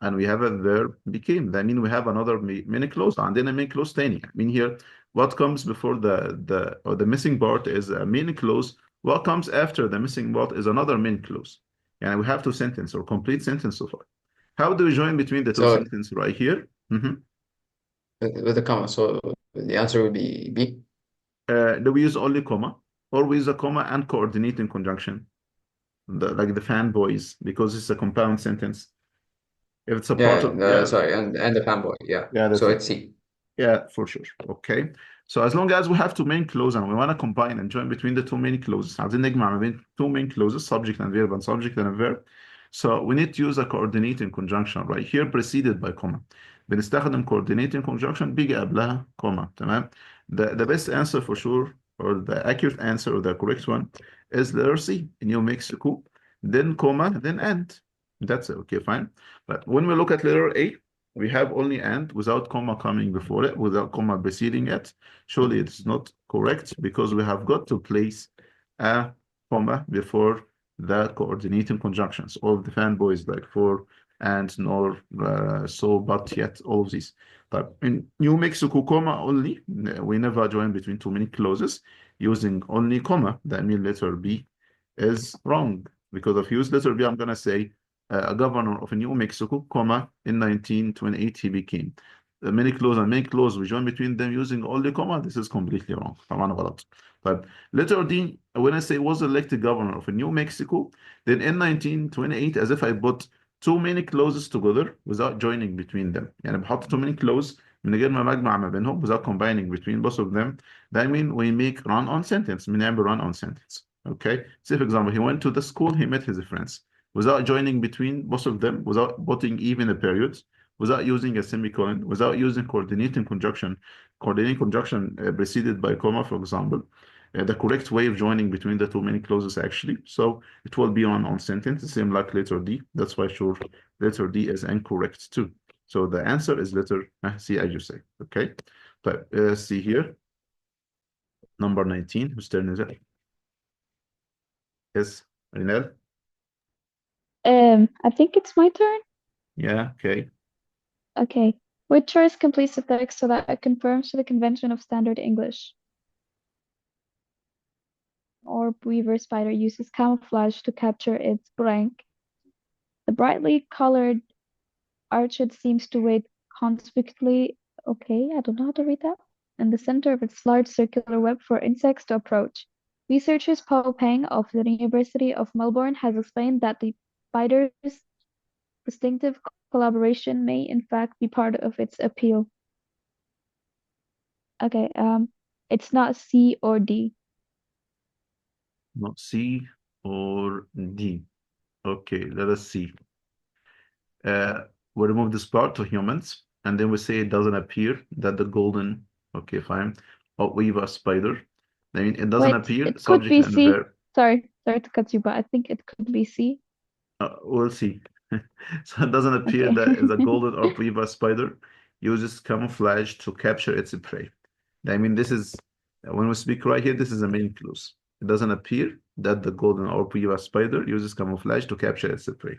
and we have a verb became. That means we have another mini clause عندنا mini clause تاني. I mean here what comes before the missing part is a mini clause. What comes after the missing part is another mini clause. And we have two sentences or complete sentence so far. How do we join between the two So sentences right here? with a comma, so the answer would be B. Do we use only comma or we use a comma and coordinating conjunction? Like the fanboys, because it's a compound sentence. If it's a part Yeah, of, yeah, sorry, and the fanboy. Yeah, yeah, that's so it. it's C. Yeah, for sure. Okay. So as long as we have two main clauses and we want to combine and join between the two main clauses, عايزين نجمع ما بين two main clauses, subject and verb and subject and a verb. So we need to use a coordinating conjunction right here preceded by comma. بنستخدم coordinating conjunction بيجي قبلها comma. تمام. The best answer for sure, or the accurate answer or the correct one, is letter C, New Mexico, then comma, then and. That's it. Okay, fine. But when we look at letter A, we have only and without comma coming before it, without comma preceding it. Surely it's not correct because we have got to place a comma before the coordinating conjunctions. All of the fanboys like for, and, nor, so, but, yet, all of these. But in New Mexico, comma only, we never join between too many clauses using only comma. That means letter B is wrong because if you use letter B, I'm going to say a governor of New Mexico, comma, in 1928 he became. The many clause and main clause we join between them using only comma. This is completely wrong. طبعا غلط. But letter D, when I say was elected governor of New Mexico, then in 1928, as if I put too many clauses together without joining between them. يعني بحط too many clauses من غير ما بجمع ما بينهم without combining between both of them. That means we make run-on sentence. بنعمل run-on sentence. Okay. Say for example, he went to the school, he met his friends without joining between both of them, without putting even a period, without using a semicolon, without using coordinating conjunction preceded by comma, for example. The correct way of joining between the two many clauses actually. So it will be on sentence, the same like letter D. That's why sure letter D is incorrect too. So the answer is letter C, as you say. Okay. But see here, number 19. Whose turn is it? Yes, Rinel? I think it's my turn. Yeah, okay. Okay. Which choice completes the text so that it conforms to the convention of standard English? Orb weaver spider uses camouflage to capture its blank. The brightly colored archid seems to wait conspicuously. Okay, I don't know how to read that. In the center of its large circular web for insects to approach. Researchers Paul Peng of the University of Melbourne has explained that the spider's distinctive collaboration may in fact be part of its appeal. Okay, it's not C or D. Not C or D. Okay, let us see. We remove this part to humans, and then we say it doesn't appear that the golden, okay, fine, weaver spider. I mean, it doesn't Wait, appear it could subject be and C. verb. Sorry to cut you, but I think it could be C. We'll see. So it doesn't appear Okay. that the golden or weaver spider uses camouflage to capture its prey. I mean, this is, when we speak right here, this is the main clues. It doesn't appear that the golden or weaver spider uses camouflage to capture its prey.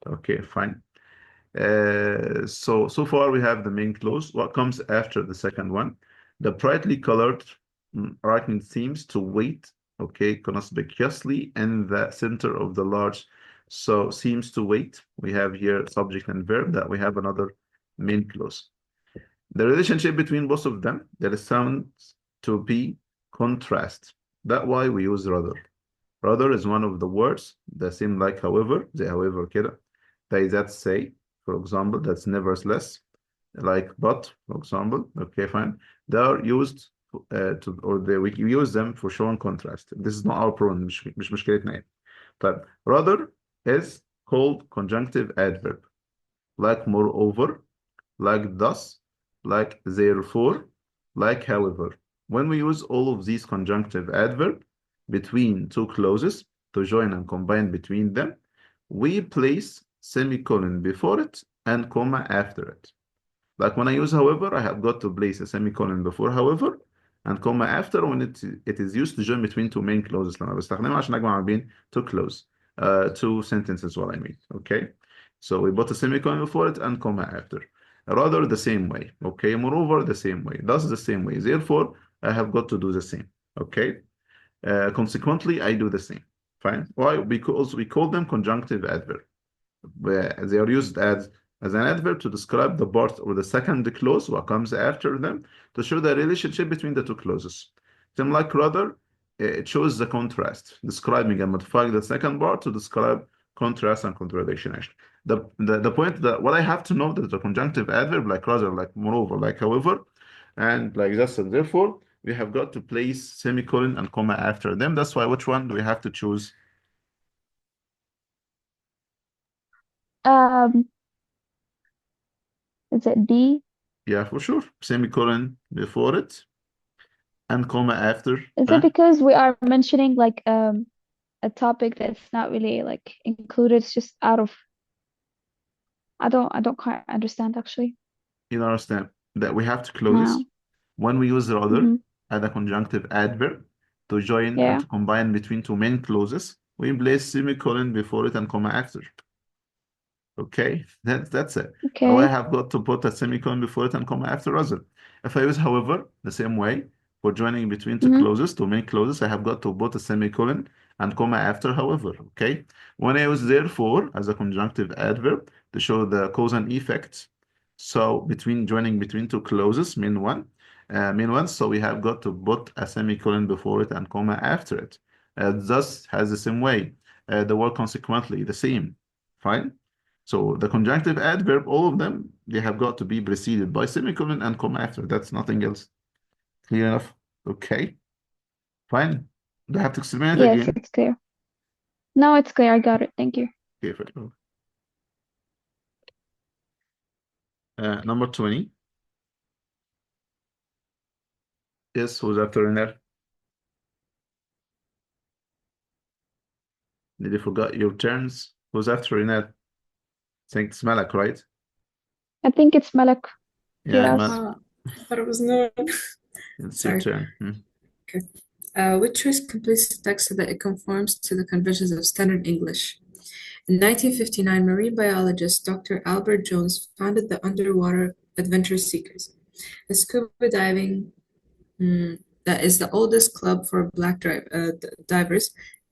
Okay, fine. So far we have the main clues. What comes after the second one? The brightly colored arachnid seems to wait, okay, conspicuously in the center of the large. So seems to wait. We have here subject and verb, that we have another main clause. The relationship between both of them, there is sounds to be contrast. That's why we use rather. Rather is one of the words that seem like however, زي however كده. That say, for example, that's nevertheless, like but, for example. Okay, fine. They are used we use them for showing contrast. This is not our problem, مش مشكلتنا يعني. But rather is called conjunctive adverb, like moreover, like thus, like therefore, like however. When we use all of these conjunctive adverb between two clauses to join and combine between them, we place semicolon before it and comma after it. Like when I use however, I have got to place a semicolon before however and comma after when it is used to join between two main clauses. لما بستخدمها عشان أجمع ما بين two clauses, two sentences, what I mean. Okay, so we put a semicolon before it and comma after. Rather the same way. Okay, moreover the same way. Thus the same way. Therefore, I have got to do the same. Okay. Consequently, I do the same. Fine. Why? Because we call them conjunctive adverb. Where they are used as an adverb to describe the part or the second clause, what comes after them, to show the relationship between the two clauses. Same like rather, it shows the contrast, describing and modifying the second part to describe contrast and contradiction. Actually, the point that what I have to know that the conjunctive adverb, like rather, like moreover, like however, and like just and therefore, we have got to place semicolon and comma after them. That's why which one do we have to choose? Is it D? Yeah, for sure. Semicolon before it and comma after. Is it because we are mentioning like a topic that's not really like included? It's just out of. I don't quite understand actually. You don't understand that we have to close No. when we use rather as a conjunctive adverb to join and to combine between two main clauses. We place semicolon before it and comma after. Okay, that's it. Okay. Now I have got to put a semicolon before it and comma after rather. If I use however, the same way, for joining between two clauses, two main clauses, I have got to put a semicolon and comma after however, okay? When I use therefore as a conjunctive adverb to show the cause and effect, so joining between two clauses, mean one, so we have got to put a semicolon before it and comma after it. Thus has the same way. The word consequently, the same, fine? So the conjunctive adverb, all of them, they have got to be preceded by semicolon and comma after. That's nothing else. Clear enough? Okay. Fine. Do I have to explain it again? Yes, it's clear. No, it's clear. I got it. Thank you. Okay. Number 20. Yes, who's after in there? Did you forget your turns? Who's after in there? I think it's Malak, right? I think it's Malak. Yeah, Yes. I thought it was Noor. It's your Sorry. turn. Okay. Which choice completes the text so that it conforms to the conventions of standard English? In 1959, marine biologist Dr. Albert Jones founded the adventure seekers. The scuba diving that is the oldest club for black divers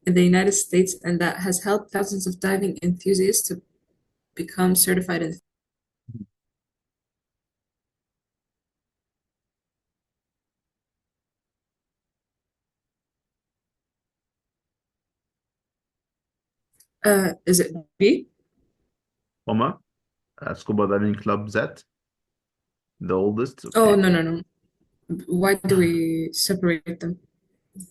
in the United States, and that has helped thousands of diving enthusiasts to become certified in. Is it B? Comma, scuba diving club Z, the oldest. Oh, Okay. no. Why do we separate them?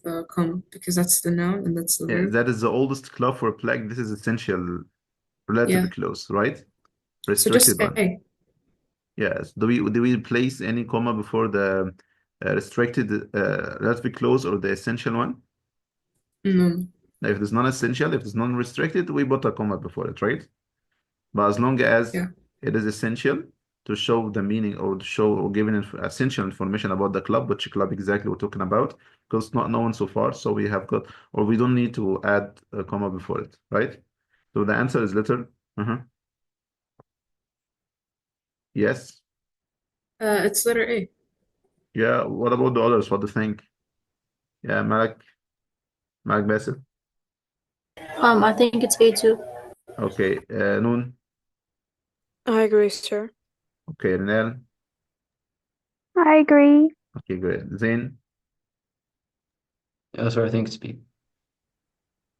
The comma, because that's the noun and that's the Yeah, verb. that is the oldest club for a black. This is essential, relatively Yeah. close, right? So just Restricted one. A. Yes. Do we place any comma before the restricted, relatively close, or the essential one? No. Now, if it is non-essential, if it's non-restricted, we put a comma before it, right? But as long as Yeah. it is essential to show the meaning or to show or giving essential information about the club, which club exactly we're talking about, because it's not known so far. So we have got, or we don't need to add a comma before it, right? So the answer is letter. Yes. It's letter A. Yeah. What about the others? What do you think? Yeah, Malik Basil. I think it's A too. Okay. Noon. I agree, sir. Okay. Renel. I agree. Okay, great. Zain. Yeah, sorry, I think it's B.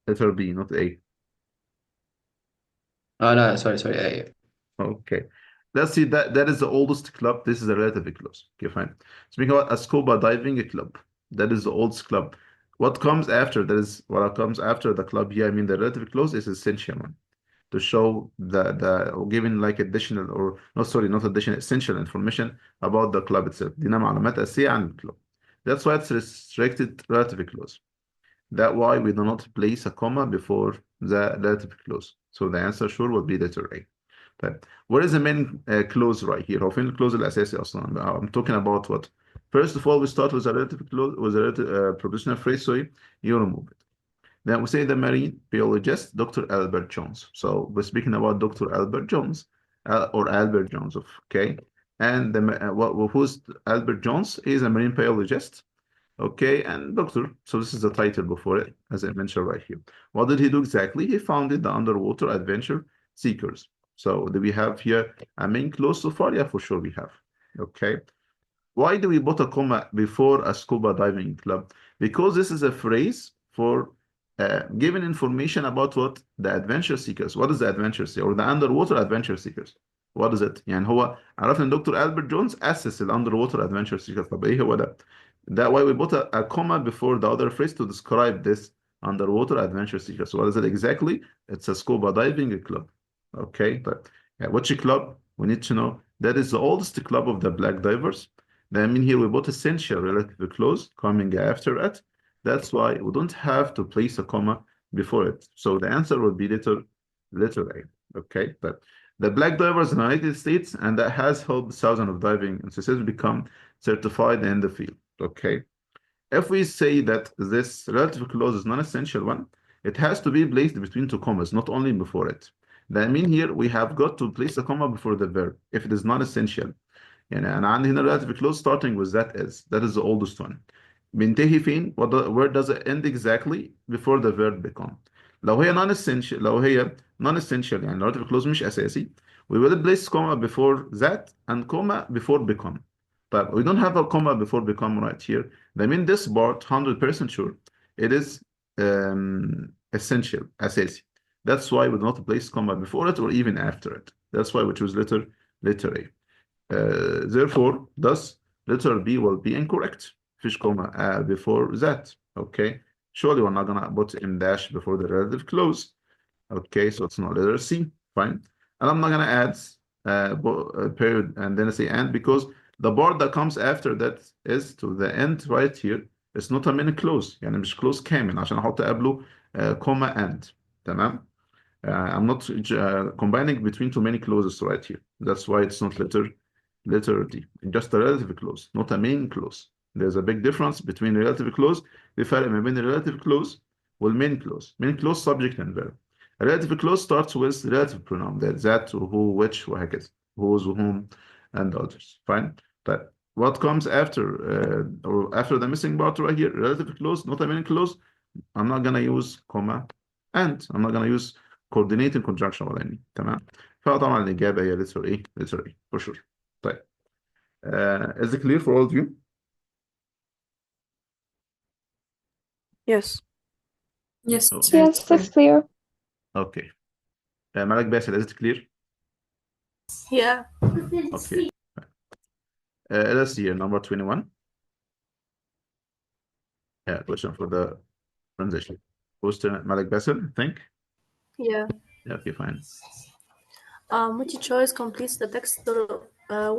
Letter B, not A. Oh no, sorry, A. Okay. Let's see, that is the oldest club. This is a relatively close. Okay, fine. Speaking about a scuba diving club, that is the oldest club. What comes after? That is what comes after the club here. I mean, the relatively close is essential one to show or giving like additional, or no, sorry, not additional, essential information about the club itself. دينا معلومات أساسية عن الكلوب. That's why it's restricted relatively close. That's why we do not place a comma before the relatively close. So the answer sure would be letter A. طيب, what is the main clause right here? هو فين الكلوز الأساسي أصلا? I'm talking about what? First of all, we start with a relative clause, with a relative prepositional phrase, so you remove it. Then we say the marine biologist, Dr. Albert Jones. So we're speaking about Dr. Albert Jones, or Albert Jones, okay? And who's Albert Jones? He's a marine biologist, okay, and doctor. So this is the title before it, as I mentioned right here. What did he do exactly? He founded the Underwater Adventure Seekers. So do we have here a main clause so far? Yeah, for sure we have. Okay. Why do we put a comma before a scuba diving club? Because this is a phrase for giving information about what the adventure seekers. What is the adventure seeker or the underwater adventure seekers? What is it؟ يعني هو عرفنا ان دكتور ألبرت جونز أسس ال underwater adventure seekers. طب ايه هو ده؟ That why we put a comma before the other phrase to describe this underwater adventure seekers. So what is it exactly? It's a scuba diving club. Okay, but yeah, which club? We need to know. That is the oldest club of the black divers. Then in here we put essential relative clause coming after it. That's why we don't have to place a comma before it. So the answer would be letter A. Okay, but the black divers in the United States, and that has helped thousands of diving instructors become certified in the field. Okay, if we say that this relative clause is non-essential one, it has to be placed between two commas, not only before it. That mean here we have got to place a comma before the verb if it is non-essential. يعني أنا عندي هنا relative clause starting with that is the oldest one. بينتهي فين؟ where does it end exactly before the verb become. لو هي non-essential يعني relative clause مش أساسي, we will place comma before that and comma before become. But we don't have a comma before become right here. That means this part 100% sure it is essential, أساسي. That's why we do not place comma before it or even after it. That's why we choose letter A. Therefore, thus, letter B will be incorrect. Fish comma before that. Okay. Surely we're not gonna put in dash before the relative clause. Okay, so it's not letter C. Fine. And I'm not gonna add period and then I say and, because the part that comes after that is to the end right here. It's not a main clause. يعني مش clause كامل عشان احط قبله comma and. تمام. I'm not combining between too many clauses right here. That's why it's not letter D. Just a relative clause, not a main clause. There's a big difference between relative clause. في فرق ما بين relative clause والmain clause. Main clause subject and verb. A relative clause starts with relative pronoun. That, who, which, وهكذا. Whose, whom. and others. Fine. But what comes after or after the missing part right here? Relative clause, not a meaning clause. I'm not gonna use comma and I'm not gonna use coordinating conjunction ولا any. تمام. فطبعا الإجابة هي letter A, letter A for sure. طيب. Is it clear for all of you? Yes. Yes, Oh. sir, Yes, it's clear. Okay. Malak Basil, is it clear? Yeah. Okay. Let's see here, number 21. Yeah, question for the transition. Who's turn? Malak Basil, I think? Yeah. Yeah, okay, fine. Which choice completes the text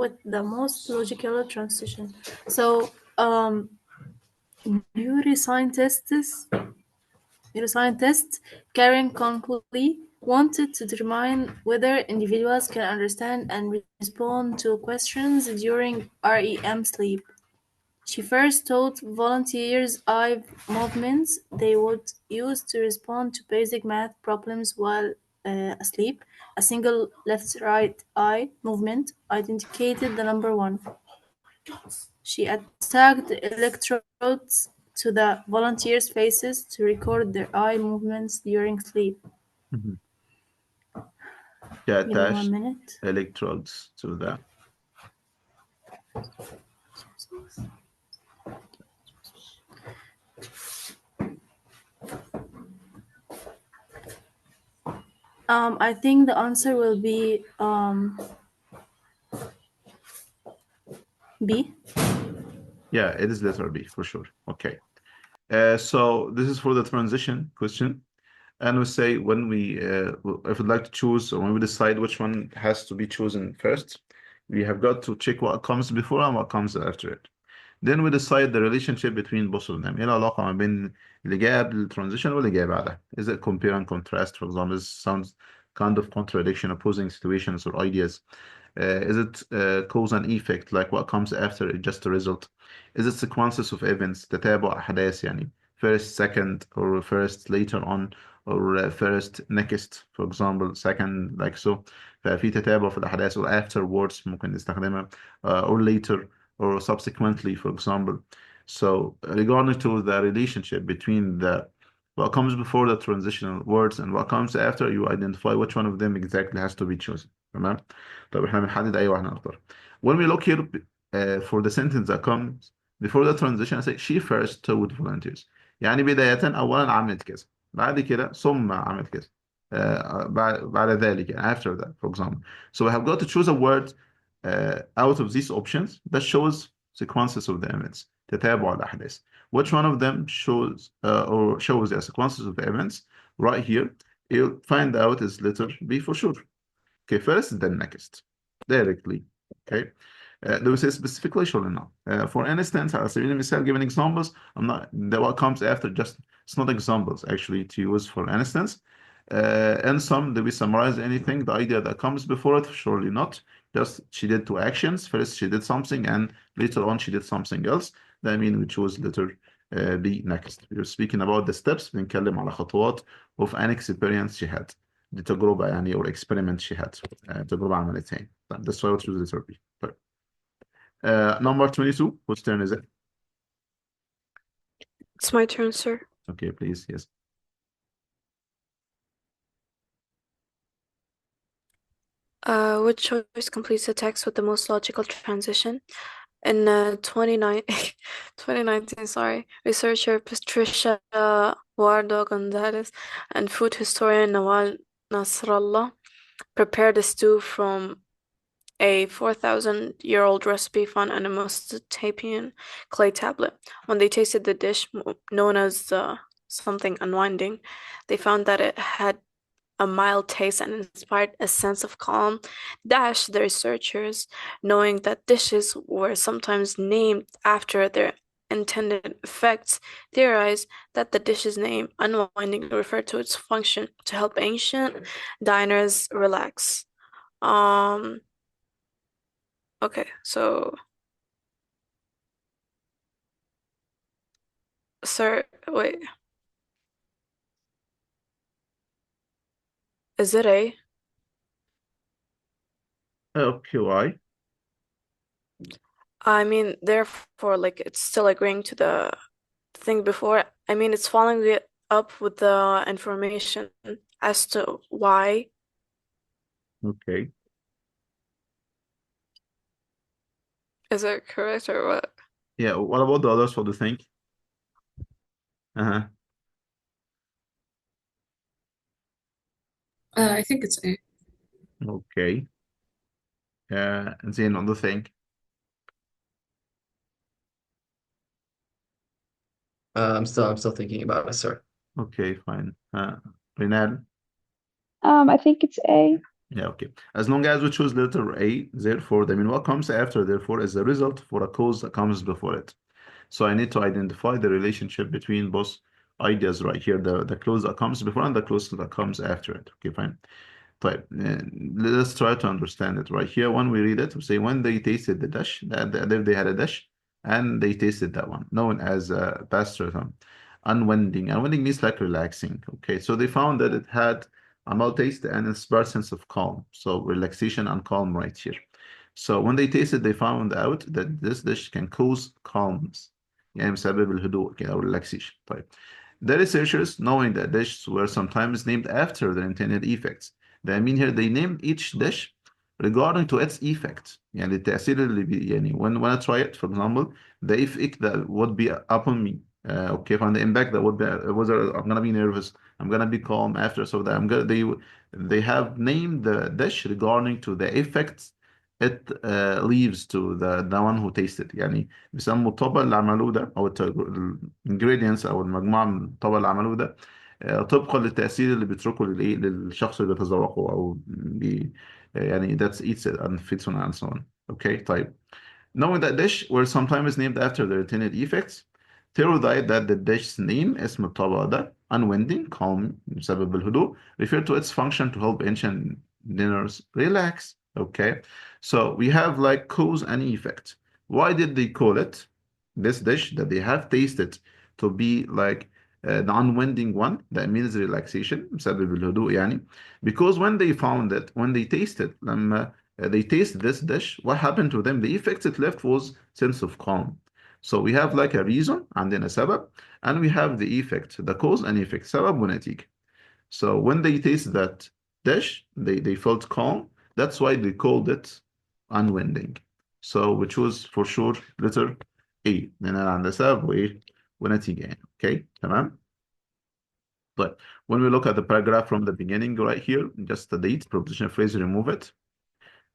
with the most logical transition? So, neuroscientists Karen Conkley wanted to determine whether individuals can understand and respond to questions during REM sleep. She first taught volunteers eye movements they would use to respond to basic math problems while asleep. A single left-right eye movement identified the number one. She attached electrodes to the volunteers' faces to record their eye movements during sleep. Mhm. Give me 1 attached minute. electrodes to the I think the answer will be B. Yeah, it is letter B for sure. Okay. So this is for the transition question. And we say when we, if we'd like to choose or when we decide which one has to be chosen first, we have got to check what comes before and what comes after it. Then we decide the relationship between both of them. ايه العلاقة ما بين اللي جاي قبل الترانزيشن واللي جاي بعدها? Is it compare and contrast, for example? It sounds kind of contradiction, opposing situations or ideas. Is it cause and effect, like what comes after it, just a result? Is it sequences of events, تتابع أحداث يعني first, second, or first, later on, or first, next, for example, second, like so. ففي تتابع في الأحداث or afterwards ممكن نستخدمها or later or subsequently, for example. So regarding to the relationship between the what comes before the transitional words and what comes after, you identify which one of them exactly has to be chosen. تمام؟ طب احنا بنحدد أي واحد نختار. When we look here for the sentence that comes before the transition, I say she first told volunteers. يعني بداية أولا عملت كذا، بعد كده ثم عملت كذا. بعد ذلك يعني after that, for example. So we have got to choose a word out of these options that shows sequences of the events. تتابع الأحداث. Which one of them shows or shows the sequences of the events right here? You'll find out is letter B for sure. Okay, first, then next. Directly. Okay. Do we say specifically? Surely not. For instance, على سبيل المثال, giving examples, I'm not, the what comes after just, it's not examples actually to use for instance. And some, do we summarize anything? The idea that comes before it? Surely not. Just she did two actions. First, she did something, and later on, she did something else. That means we choose letter B next. We're speaking about the steps. بنتكلم على خطوات of an experience she had. دي تجربة يعني or experiment she had. تجربة عملتها يعني. طيب, that's why we choose letter B. طيب. Number 22, whose turn is it? It's my turn, sir. Okay, please, yes. Which choice completes the text with the most logical transition? In 2019, researcher Patricia Wardo Gonzalez and food historian Nawal Nasrallah prepared a stew from a 4,000-year-old recipe found on a Mesopotamian clay tablet. When they tasted the dish, known as something unwinding, they found that it had a mild taste and inspired a sense of calm. The researchers, knowing that dishes were sometimes named after their intended effects, theorized that the dish's name, unwinding, referred to its function to help ancient diners relax. Okay, so sir, wait. Is it A? Okay, why? I mean, therefore, like it's still agreeing to the thing before. I mean, it's following it up with the information as to why. Okay. Is it correct or what? Yeah, what about the others? What do you think? Uh-huh. I think it's A. Okay. And then another thing. I'm still thinking about it, sir. Okay, fine. Renal. I think it's A. Yeah, okay. As long as we choose letter A, therefore, I mean, what comes after, therefore, is the result for a cause that comes before it. So I need to identify the relationship between both ideas right here, the clause that comes before and the clause that comes after it. Okay, fine. طيب, let's try to understand it right here. When we read it, we say when they tasted the dash, that they had a dash, and they tasted that one, known as past term. Unwinding. Unwinding means like relaxing. Okay, so they found that it had a mild taste and inspired sense of calm. So relaxation and calm right here. So when they tasted, they found out that this dish can cause calms. يعني بسبب الهدوء كده أو relaxation. طيب. The researchers, knowing that dishes were sometimes named after their intended effects. I mean here they named each dish regarding to its effect. يعني التأثير اللي يعني when I try it, for example, the effect that would be upon me. Okay, from the impact that would be whether I'm gonna be nervous, I'm gonna be calm after, so that I'm gonna they have named the dish regarding to the effects it leaves to the one who tasted. يعني بيسموا الطبق اللي عملوه ده او الانجريدينتس او المجموعه من الطبق اللي عملوه ده طبقا للتأثير اللي بيتركه للايه للشخص اللي بيتذوقه او يعني that's eats it and fits on and so on. Okay, طيب. Knowing that dish were sometimes named after their intended effects, theorized that the dish's name اسم الطبق ده unwinding calm بسبب الهدوء refer to its function to help ancient dinners relax. Okay, so we have like cause and effect. Why did they call it this dish that they have tasted to be like the unwinding one? That means relaxation بسبب الهدوء يعني. Because when they found it, when they tasted لما they taste this dish, what happened to them? The effect it left was sense of calm. So we have like a reason and then a sabab, and we have the effect, the cause and effect, sabab ونتيجة. So when they taste that dish, they felt calm. That's why they called it unwinding. So which was for sure letter A. لأن عندها سبب وإيه ونتيجة يعني. Okay, تمام. But when we look at the paragraph from the beginning right here, just the date, preposition phrase, remove it.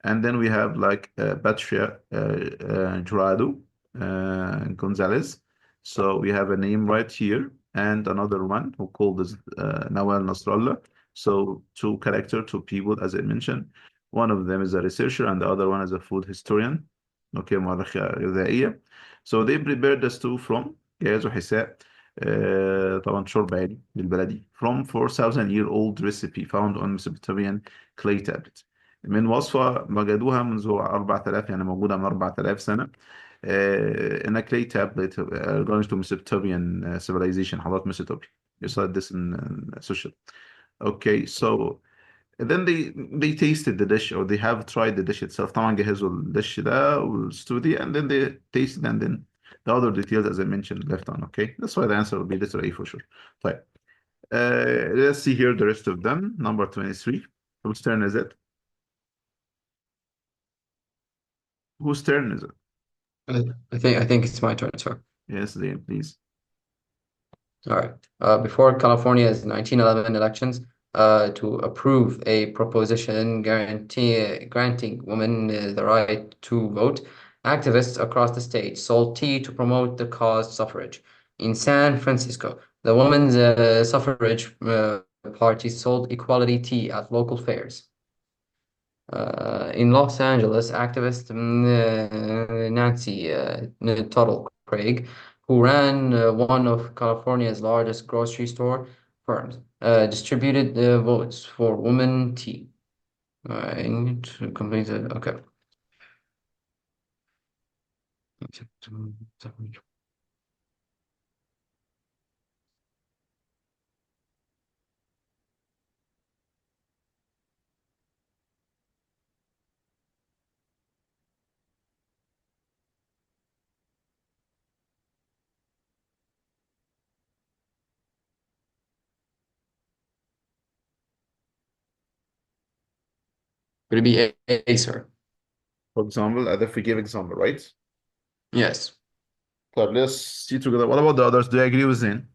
And then we have like Patria Jurado Gonzalez. So we have a name right here and another one who called as Nawal Nasrallah. So two character, two people, as I mentioned. One of them is a researcher and the other one is a food historian. Okay, مؤرخة غذائية. So they prepared the stew from جهاز وحساء طبعا شوربة يعني بالبلدي from 4,000-year-old recipe found on Mesopotamian clay tablet. من وصفة وجدوها منذ 4000 يعني موجودة من 4000 سنة in a clay tablet going to Mesopotamian civilization حضارة ميسوبيا. You saw this in social. Okay, so then they tasted the dish or they have tried the dish itself. طبعا جهزوا الدش ده والستودي and then they tasted and then the other details as I mentioned left on. Okay, that's why the answer will be letter A for sure. طيب. Let's see here the rest of them. Number 23. Whose turn is it? Whose turn is it? I think it's my turn, sir. Yes, Zane, please. All right. Before California's 1911 elections, to approve a proposition granting women the right to vote, activists across the state sold tea to promote the cause suffrage. In San Francisco, the Women's Suffrage Party sold equality tea at local fairs. In Los Angeles, activist Nancy Tuttle Craig, who ran one of California's largest grocery store firms, distributed votes for women tea. I need to complete it. Okay. Would it be A, sir? For example, as if we give example, right? Yes. طيب, let's see together. What about the others? Do you agree with Zain?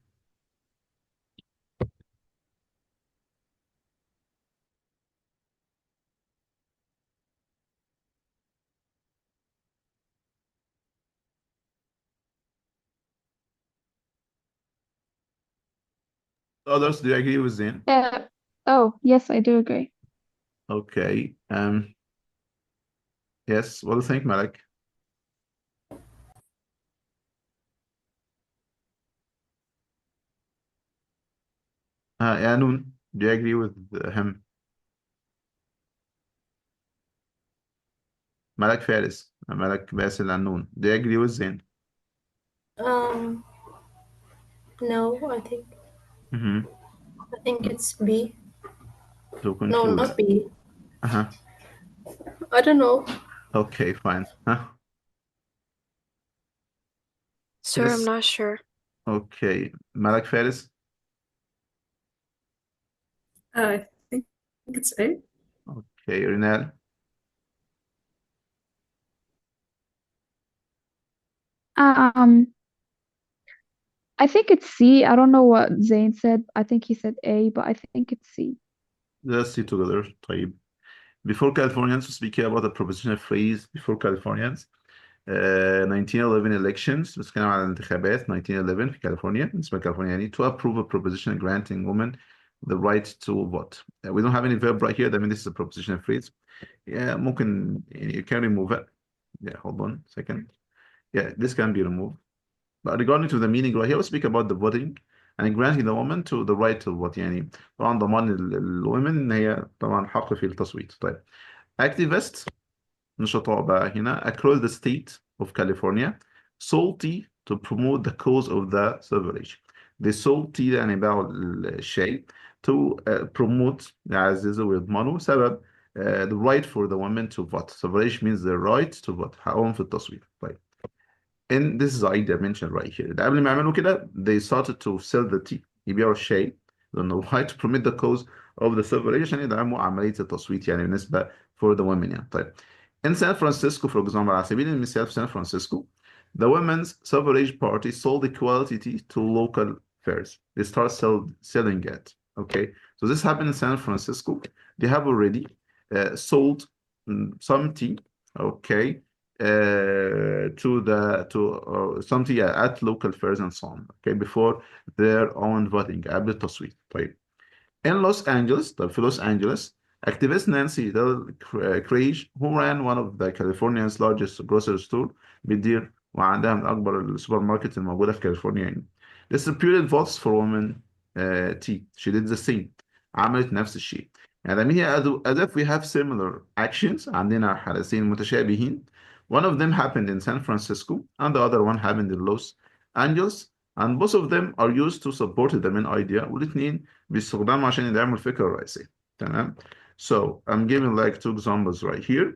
The others, do you agree with Zain? Oh, yes, I do agree. Okay. Yes. What do you think, Malik? Yeah, Noon, do you agree with him? Malik Faris, Malik Basil, and Noon. Do you agree with Zain? No, Mm-hmm. I think it's B. To No, conclude. not B. Uh-huh. I don't know. Okay, fine. Huh? Sir, I'm Yes. not sure. Okay. Malik Faris? I think it's A. Okay, Rinal? I think it's C. I don't know what Zain said. I think he said A, but I think it's C. Let's see together. طيب. Before Californians, speaking about the propositional phrase before Californians, 1911 elections, بنتكلم على الانتخابات 1911 في كاليفورنيا اسمها كاليفورنيا يعني to approve a proposition granting women the right to vote. We don't have any verb right here. That means this is a propositional phrase. Yeah, ممكن يعني you can remove it. Yeah, hold on a second. Yeah, this can be removed. But regarding to the meaning right here, let's speak about the voting and granting the woman to the right to vote. يعني طبعا ضمان الwomen ان هي طبعا حق في التصويت. طيب. Activists نشطاء بقى هنا across the state of California sold tea to promote the cause of the suffrage. They sold tea يعني باعوا الشاي to promote يعززوا ويضمنوا سبب the right for the women to vote. Suffrage means the right to vote. حقهم في التصويت. طيب. And this is the idea mentioned right here. ده قبل ما يعملوا كده they started to sell the tea. يبيعوا الشاي لأنه why to promote the cause of the suffrage عشان يدعموا عملية التصويت يعني بالنسبة for the women يعني. طيب. In San Francisco, for example, على سبيل المثال في San Francisco, the women's suffrage party sold equality tea to local fairs. They start selling it. Okay, so this happened in San Francisco. They have already sold some tea. Okay, to some tea at local fairs and so on. Okay, before their own voting قبل التصويت. طيب. In Los Angeles, طيب في Los Angeles, activist Nancy Del Craig, who ran one of the California's largest grocery store, بتدير وعندها من أكبر السوبر ماركت الموجودة في كاليفورنيا يعني. Distributed votes for women tea. She did the same. عملت نفس الشيء. يعني ده هي as if we have similar actions. عندنا حدثين متشابهين. One of them happened in San Francisco and the other one happened in Los Angeles. And both of them are used to support the main idea والاثنين بيستخدموا عشان يدعموا الفكرة الرئيسية. تمام. So I'm giving like two examples right here.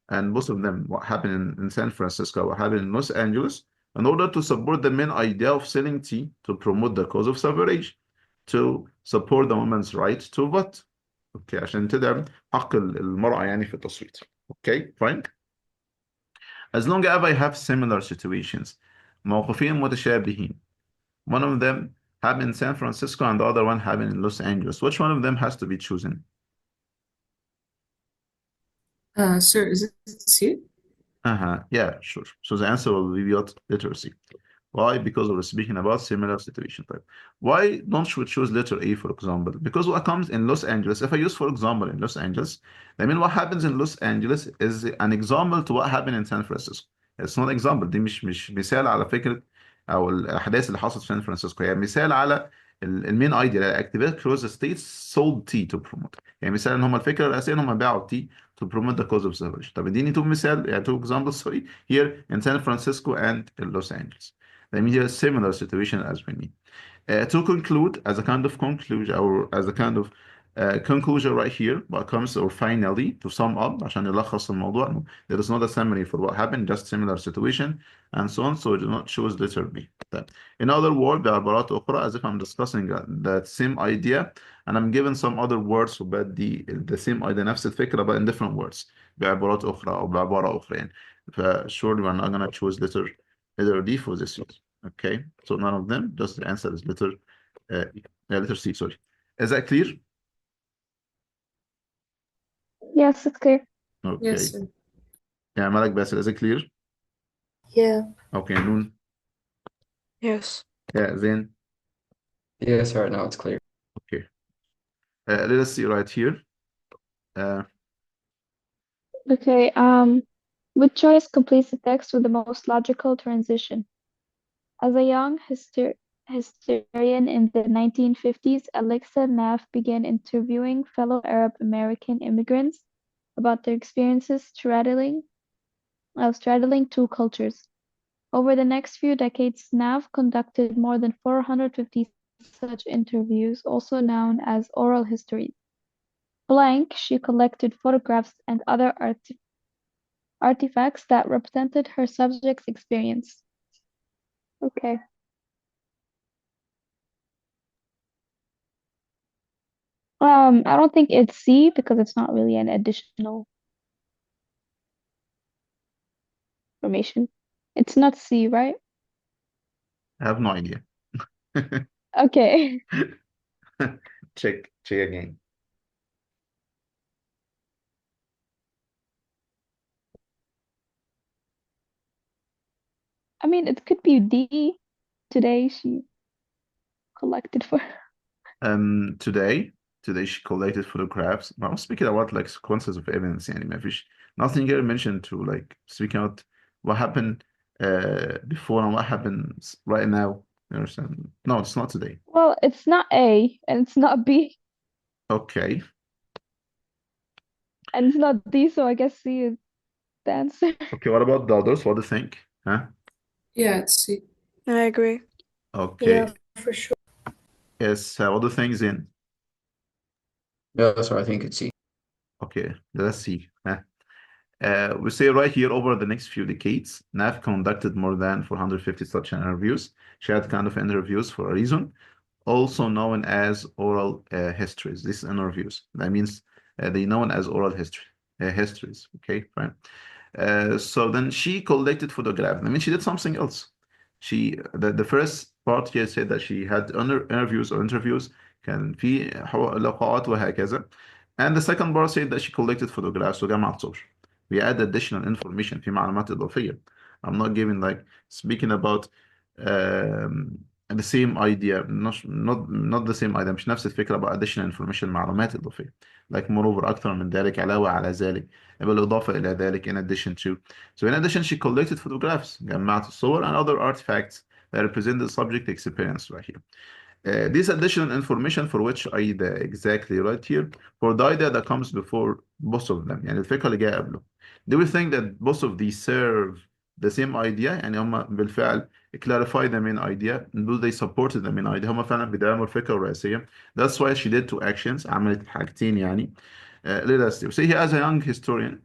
And both of them, what happened in San Francisco, what happened in Los Angeles, in order to support the main idea of selling tea to promote the cause of suffrage, to support the women's right to vote. Okay, عشان تدعم حق المرأة يعني في التصويت. Okay, fine. As long as I have similar situations, موقفين متشابهين. One of them happened in San Francisco and the other one happened in Los Angeles. Which one of them has to be chosen? Sir, is it C? Yeah, sure. So the answer will be letter C. Why? Because we're speaking about similar situation type. Why don't we choose letter A, for example? Because what comes in Los Angeles, if I use, for example, in Los Angeles, I mean, what happens in Los Angeles is an example to what happened in San Francisco. It's not example. دي مش مثال على فكرة أو الأحداث اللي حصلت في سان فرانسيسكو. هي مثال على المين ايديا activate close the states sold tea to promote. يعني مثال ان هم الفكرة الرئيسية ان هم باعوا tea to promote the cause of suffrage. طب اديني تو مثال يعني two examples sorry here in San Francisco and in Los Angeles. Let me hear a similar situation as we need. To conclude, as a kind of conclusion or as a kind of Conclusion right here what comes or finally to sum up عشان يلخص الموضوع there is not a summary for what happened just similar situation and so on so do not choose letter B. طيب. In other words بعبارات أخرى as if I'm discussing that same idea and I'm given some other words وبدي the same idea نفس الفكرة but in different words بعبارات أخرى أو بعبارة أخرى يعني surely we're not gonna choose letter D for this use. Okay, so none of them, just the answer is letter letter C, sorry. Is that clear? Yes, it's clear. Okay. Yes, sir. Yeah, Malak Basil, is it clear? Yeah. Okay, Noon. Yes. Yeah, Zain. Yes, sir. Now it's clear. Okay. Let us see right here. Okay, which choice completes the text with the most logical transition? As a young historian in the 1950s, Alexa Naff began interviewing fellow Arab American immigrants about their experiences straddling two cultures. Over the next few decades, Naff conducted more than 450 such interviews, also known as oral histories. Blank, she collected photographs and other artifacts that represented her subject's experience. Okay. I don't think it's C because it's not really an additional information. It's not C, right? I have no idea. Okay. Check again. I mean, it could be D. Today she collected for. Today she collected photographs. I'm speaking about like sequences of events يعني ما فيش nothing here mentioned to like speaking out what happened before and what happens right now. You understand? No, it's not today. Well, it's not A and it's not B Okay. and it's not D, so I guess C is the answer. Okay, what about the others? What do you think? Huh? Yeah, it's C. I agree. Okay. Yeah, for sure. Yes, what do you think, Zin? Yes, sir. I think it's C. Okay, let's see. We say right here over the next few decades, NAF conducted more than 450 such interviews. She had kind of interviews for a reason, also known as oral histories. These interviews, that means they known as oral histories. Okay, fine. So then she collected photographs. I mean, she did something else. The first part here said that she had interviews كان في لقاءات وهكذا. And the second part said that she collected photographs وجمعت صور. We add additional information في معلومات إضافية. I'm not giving like speaking about the same idea not the same idea مش نفس الفكرة بقى additional information معلومات إضافية like moreover أكثر من ذلك علاوة على ذلك بالإضافة إلى ذلك in addition to so in addition she collected photographs جمعت الصور and other artifacts that represent the subject experience right here. This additional information for which I exactly right here for the idea that comes before both of them يعني الفكرة اللي جاية قبله. Do we think that both of these serve the same idea يعني هم بالفعل clarify the main idea do they support the main idea هم فعلا بيدعموا الفكرة الرئيسية. That's why she did two actions عملت حاجتين يعني. Let us see. Say he as a young historian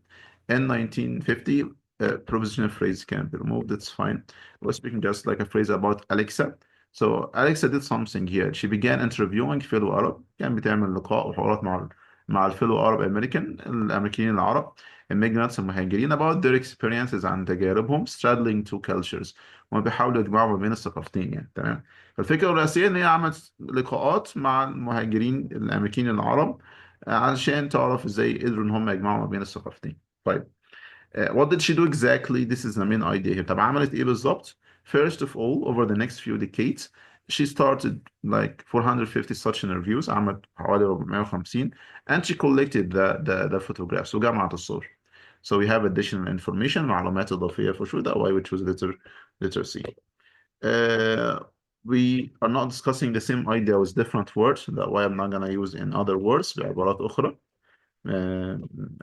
in 1950 propositional phrase can be removed, it's fine. We're speaking just like a phrase about Alexa. So Alexa did something here. She began interviewing fellow Arab. كان بتعمل لقاء وحوارات مع الفيلو Arab الأمريكيين العرب immigrants المهاجرين about their experiences عن تجاربهم straddling two cultures. وما بيحاولوا يجمعوا ما بين الثقافتين يعني تمام. فالفكرة الرئيسية إن هي عملت لقاءات مع المهاجرين الأمريكيين العرب علشان تعرف إزاي قدروا إن هم يجمعوا ما بين الثقافتين. طيب. What did she do exactly? This is the main idea here. طب عملت إيه بالظبط؟ First of all, over the next few decades, she started like 450 such interviews عملت حوالي 450 and she collected the photographs وجمعت الصور. So we have additional information معلومات إضافية for sure. That's why we choose letter C. We are not discussing the same idea with different words. That's why I'm not gonna use in other words بعبارات أخرى.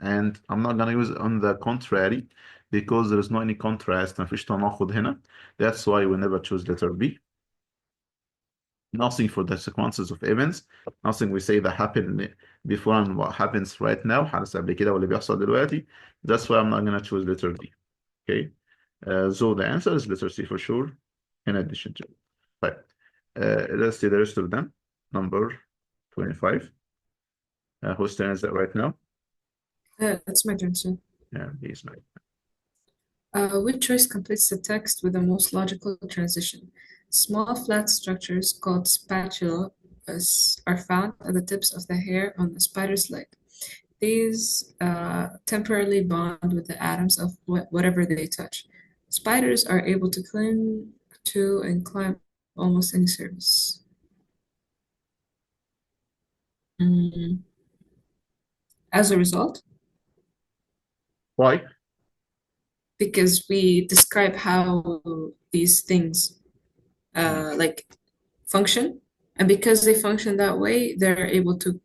And I'm not gonna use on the contrary because there is no any contrast مفيش تناقض هنا. That's why we never choose letter B. nothing for the sequences of events, nothing we say that happened before and what happens right now حدث قبل كده واللي بيحصل دلوقتي. That's why I'm not gonna choose letter D. Okay, so the answer is letter C for sure in addition to. طيب, let's see the rest of them. Number 25. Whose turn is that right now? That's my turn, sir. Yeah, he's my. Which choice completes the text with the most logical transition? Small flat structures called spatula are found at the tips of the hair on the spider's leg. These temporarily bond with the atoms of whatever they touch. Spiders are able to cling to and climb almost any surface. As a result, Why? because we describe how these things like function, and because they function that way, they're able to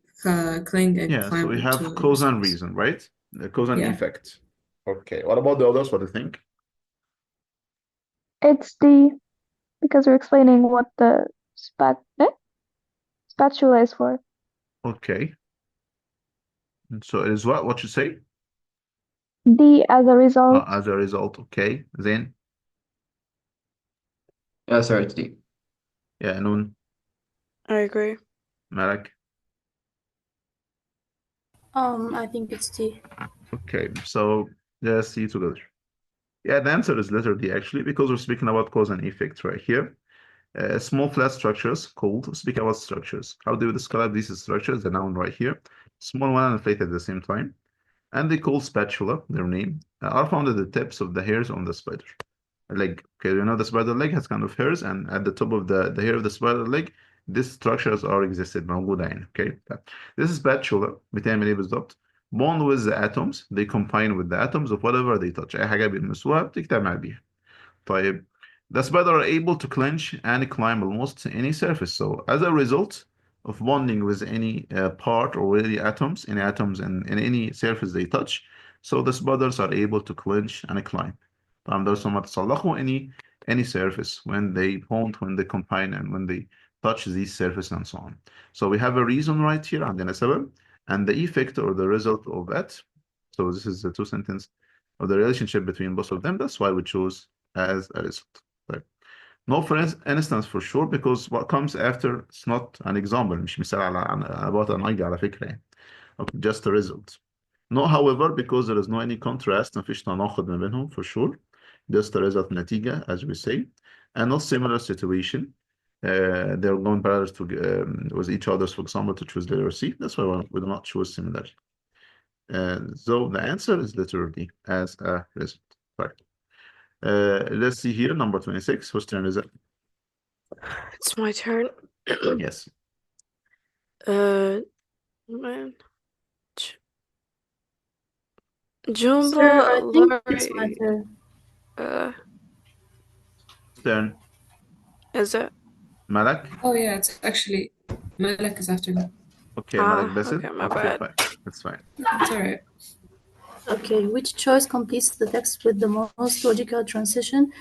cling and Yeah, so climb we have to cause and surface. reason, right? The cause and Yeah. effect. Okay, what about the others? What do you think? It's D, because we're explaining what the spatula is for. Okay. So it is what? What you say? D as a result. As a result, okay. Then, Yeah, sorry, it's D. yeah, Noon, I agree. Malak. I think it's D. Okay, so let's see together. Yeah, the answer is letter D actually, because we're speaking about cause and effect right here. Small flat structures called, speak about structures. How do we describe these structures? The noun right here. Small one and inflated at the same time. And they call spatula, their name, are found at the tips of the hairs on the spider leg. Okay, you know the spider leg has kind of hairs, and at the top of the hair of the spider leg, these structures are existed موجودة يعني. Okay, this spatula بتعمل ايه بالظبط؟ bond with the atoms, they combine with the atoms of whatever they touch. أي حاجة بيلمسوها بتجتمع بيها. طيب, the spider are able to clench and climb almost any surface. So as a result of bonding with any part or any atoms in any surface they touch, so the spiders are able to clench and climb. There's some تصلحوا any surface when they bond, when they combine, and when they touch these surfaces and so on. So we have a reason right here عندنا سبب, and the effect or the result of that. So this is the two sentence of the relationship between both of them. That's why we choose as a result. Right. No for instance for sure, because what comes after it's not an example, مش مثال about an idea على فكرة يعني. Okay, just a result. No, however, because there is no any contrast, مفيش تناقض ما بينهم for sure. Just a result نتيجة, as we say, and not similar situation. They're going parallel to with each other, for example, to choose letter C. That's why we do not choose similarity. So the answer is letter D as a result. Right. Let's see here, number 26. Whose turn is it? It's my turn. Yes. Man. Jumbo, Sir, I think it's my Larry, turn. Turn. is it? Malak? Oh yeah, it's actually Malak is after me. Okay, Malak Basit. Okay, my Okay, bad. fine. That's fine. It's all right. Okay, which choice completes the text with the most logical transition?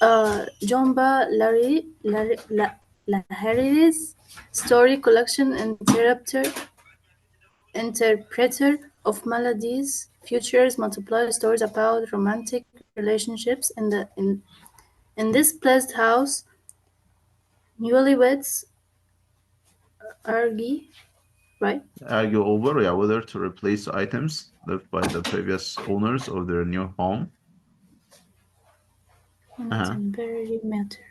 Jomba Lahiri's story collection interpreter of melodies, futures, multiple stories about romantic relationships in this blessed house. Newlyweds argue, right? Argue over, yeah, whether to replace items left by the previous owners of their new home. Very matter.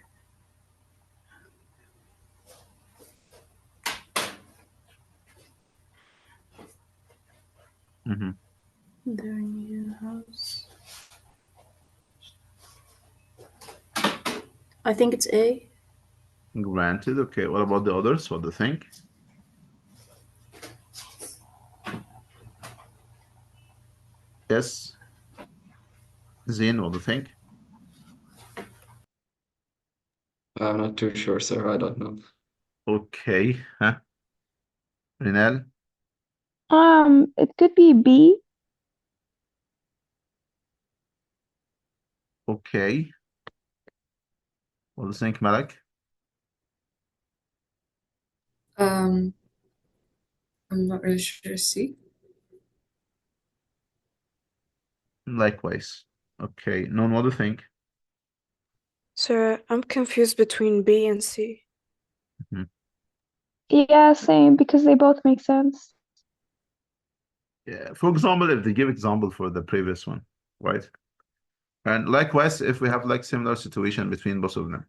Mm-hmm. Their new house. I think it's A. Granted. Okay, what about the others? What do you think? Yes. Zin, what do you think? I'm not too sure, sir. I don't know. Okay. Rinal? It could be B. Okay. What do you think, Malak? I'm not really sure. C. Likewise. Okay, Noon, what do you think? Sir, I'm confused between B and C. Yeah, same, because they both make sense. Yeah, for example, if they give example for the previous one, right? And likewise, if we have like similar situation between both of them.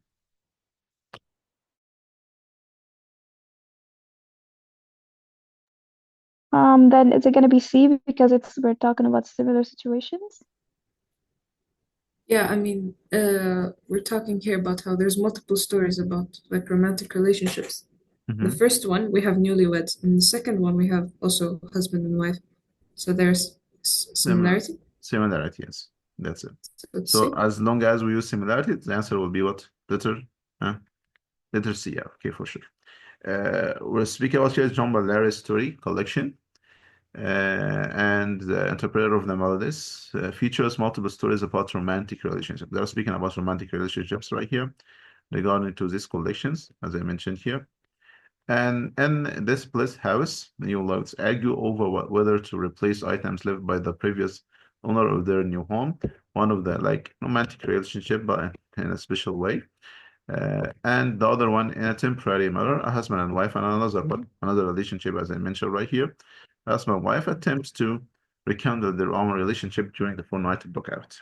Then is it gonna be C because we're talking about similar situations? Yeah, I mean, we're talking here about how there's multiple stories about like romantic relationships. The first one, we have newlyweds, and the second one, we have also husband and wife. So there's similarity. Similarity, yes. That's it. Let's So see. as long as we use similarity, the answer will be what? Letter C, yeah, okay, for sure. We're speaking about here John Ballara's story collection. And the interpreter of the melodies features multiple stories about romantic relationships. They're speaking about romantic relationships right here regarding to these collections, as I mentioned here. And in this Bliss house, the new lovers argue over whether to replace items left by the previous owner of their new home, one of the like romantic relationship, but in a special way. And the other one in a temporary manner, a husband and wife, and another one, another relationship, as I mentioned right here. Husband and wife attempts to rekindle their own relationship during the four-night blackout.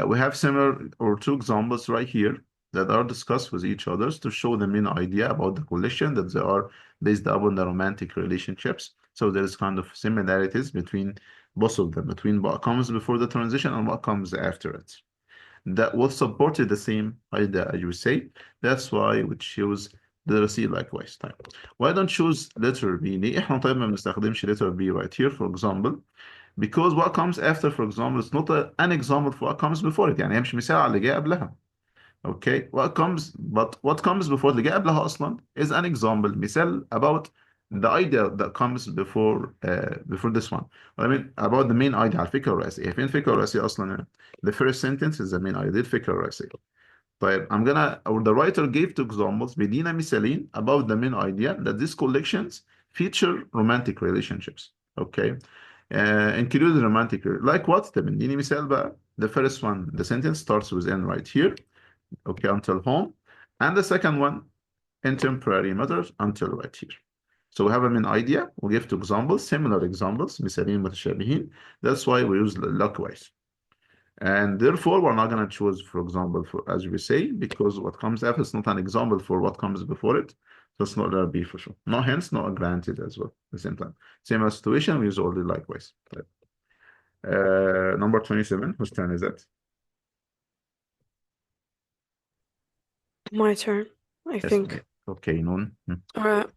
We have similar or two examples right here that are discussed with each other to show the main idea about the collection that they are based upon the romantic relationships. So there is kind of similarities between both of them, between what comes before the transition and what comes after it. That will support the same idea as you say. That's why we choose letter C likewise. طيب. Why don't choose letter B؟ ليه احنا طيب ما بنستخدمش letter B right here for example? Because what comes after, for example, is not an example for what comes before it. يعني هي مش مثال على اللي جاي قبلها. Okay, what comes before اللي جاي قبلها أصلا is an example, مثال about the idea that comes before this one. I mean about the main idea على الفكرة الرئيسية. فين الفكرة الرئيسية أصلا؟ The first sentence is the main idea, الفكرة الرئيسية. طيب or the writer gave two examples بيدينا مثالين about the main idea that these collections feature romantic relationships. Okay. Include romantic like what؟ طب اديني مثال بقى. The first one, the sentence starts with N right here. Okay, until home. And the second one, in temporary matters until right here. So we have a main idea. We give two examples, similar examples, مثالين متشابهين. That's why we use likewise. And therefore, we're not going to choose, for example, as we say, because what comes after is not an example for what comes before it. So it's not going to be for sure. No, hence, not granted as well at the same time. Same as situation, we use only likewise. Number 27, whose turn is that? My turn, I Yes. think. Okay, Noon. All right.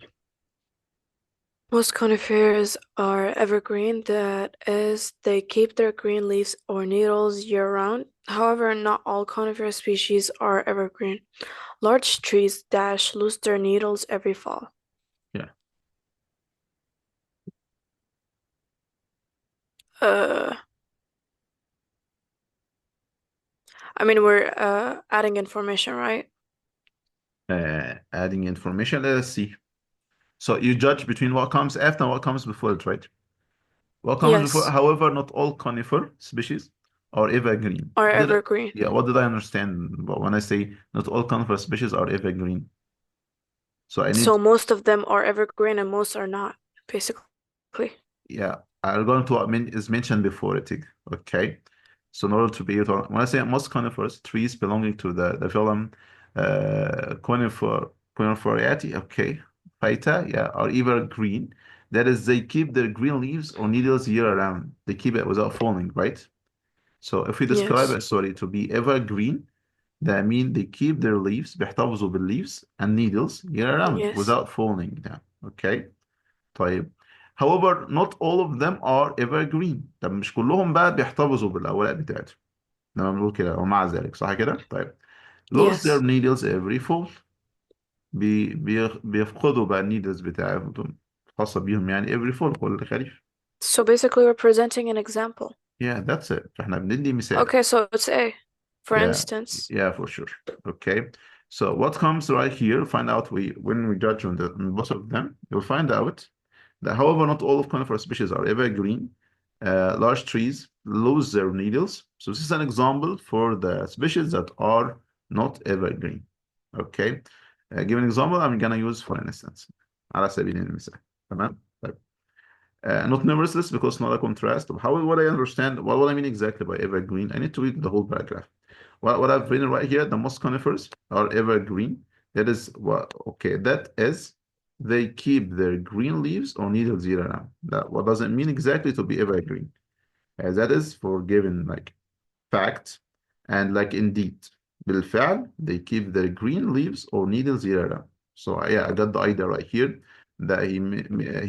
Most conifers are evergreen, that is, they keep their green leaves or needles year-round. However, not all conifer species are evergreen. Large trees lose their needles every fall. Yeah. I mean, we're adding information, right? Adding information, let's see. So you judge between what comes after and what comes before it, right? What comes before, Yes, however, not all conifer species are evergreen. are evergreen. Yeah, what did I understand when I say not all conifer species are evergreen? So I need, So most of them are evergreen and most are not, basically. yeah, I'm going to what is mentioned before it, okay? So in order to be able to, when I say most conifers, trees belonging to the phylum Coniferaceae, okay, Phyta, yeah, are evergreen. That is, they keep their green leaves or needles year around. They keep it without falling, right? So if we describe Yes. it, sorry, to be evergreen, that means they keep their leaves, بيحتفظوا بالleaves and needles year round Yes. without falling down. Okay. طيب. However, not all of them are evergreen. طب مش كلهم بقى بيحتفظوا بالأوراق بتاعتهم. لما بنقول كده ومع ذلك صح كده؟ طيب. Lose their Yes. needles every fall. بيفقدوا بقى النيدلز بتاعتهم خاصة بيهم يعني every fall كل خريف. So basically we're presenting an example. Yeah, that's it. فاحنا بندي مثال. Okay, so it's A, for Yeah. instance. Yeah, for sure. Okay. So what comes right here, find out when we judge on both of them, you'll find out that however not all of conifer species are evergreen, large trees lose their needles. So this is an example for the species that are not evergreen. Okay. Give an example I'm gonna use for instance على سبيل المثال. تمام. طيب. Not numerous because not a contrast. What I understand, what I mean exactly by evergreen, I need to read the whole paragraph. What I've written right here, the most conifers are evergreen. That is what, okay, that is they keep their green leaves or needles year round. What does it mean exactly to be evergreen? That is for given like fact and like indeed. بالفعل, they keep their green leaves or needles year round. So yeah, I got the idea right here that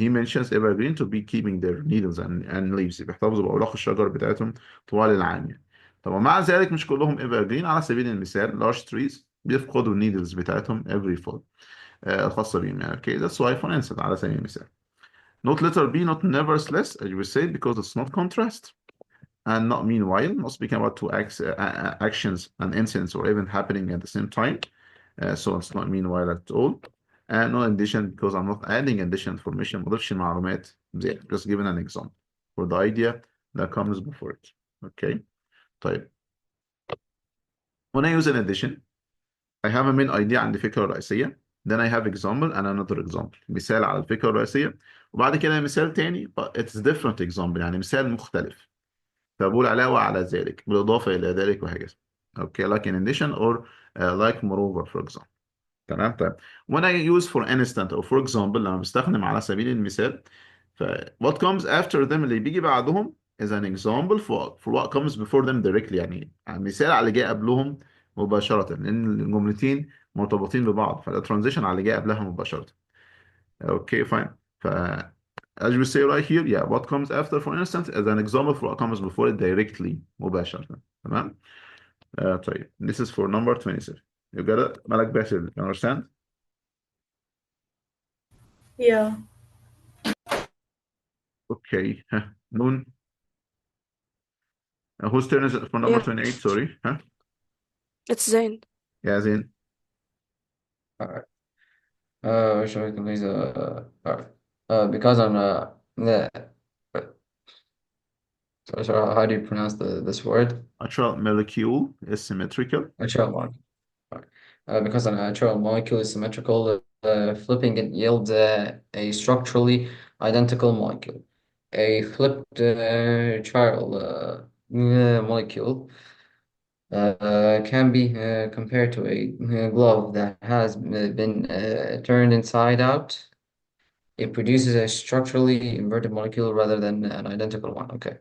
he mentions evergreen to be keeping their needles and leaves. بيحتفظوا بأوراق الشجر بتاعتهم طوال العام يعني. طب ومع ذلك مش كلهم evergreen. على سبيل المثال large trees بيفقدوا النيدلز بتاعتهم every fall الخاصة بيهم يعني. Okay, that's why for instance على سبيل المثال. Not letter B, not nevertheless, as you will say, because it's not contrast. And not meanwhile, not speaking about two actions and incidents or even happening at the same time. So it's not meanwhile at all. And no addition because I'm not adding additional information. ما أضيفش معلومات زيادة. Just giving an example for the idea that comes before it. Okay. طيب. When I use an addition, I have a main idea عندي فكرة رئيسية. Then I have example and another example. مثال على الفكرة الرئيسية. وبعد كده مثال تاني but it's different example يعني مثال مختلف. فبقول علاوة على ذلك بالإضافة إلى ذلك وهكذا. Okay, like in addition or like moreover for example. تمام. طيب when I use for instant or for example لما بستخدم على سبيل المثال ف what comes after them اللي بيجي بعدهم is an example for what comes before them directly يعني مثال على اللي جاي قبلهم مباشرة لأن الجملتين مرتبطين ببعض فده transition على اللي جاي قبلها مباشرة. Okay, fine. ف as we say right here, yeah, what comes after, for instance, as an example for what comes before it directly مباشرة. تمام. طيب, this is for number 27. You got it? مالك باسل, you understand? Yeah. Okay. Noon. Whose turn is it for number Yeah. 28? Sorry. It's Zain. Yeah, Zain. All right. Shall we please all right. Because I'm yeah. So how do you pronounce this word? Natural molecule is symmetrical. Natural molecule. Because a natural molecule is symmetrical, flipping it yields a structurally identical molecule. A flipped chiral molecule can be compared to a glove that has been turned inside out. It produces a structurally inverted molecule rather than an identical one. Okay.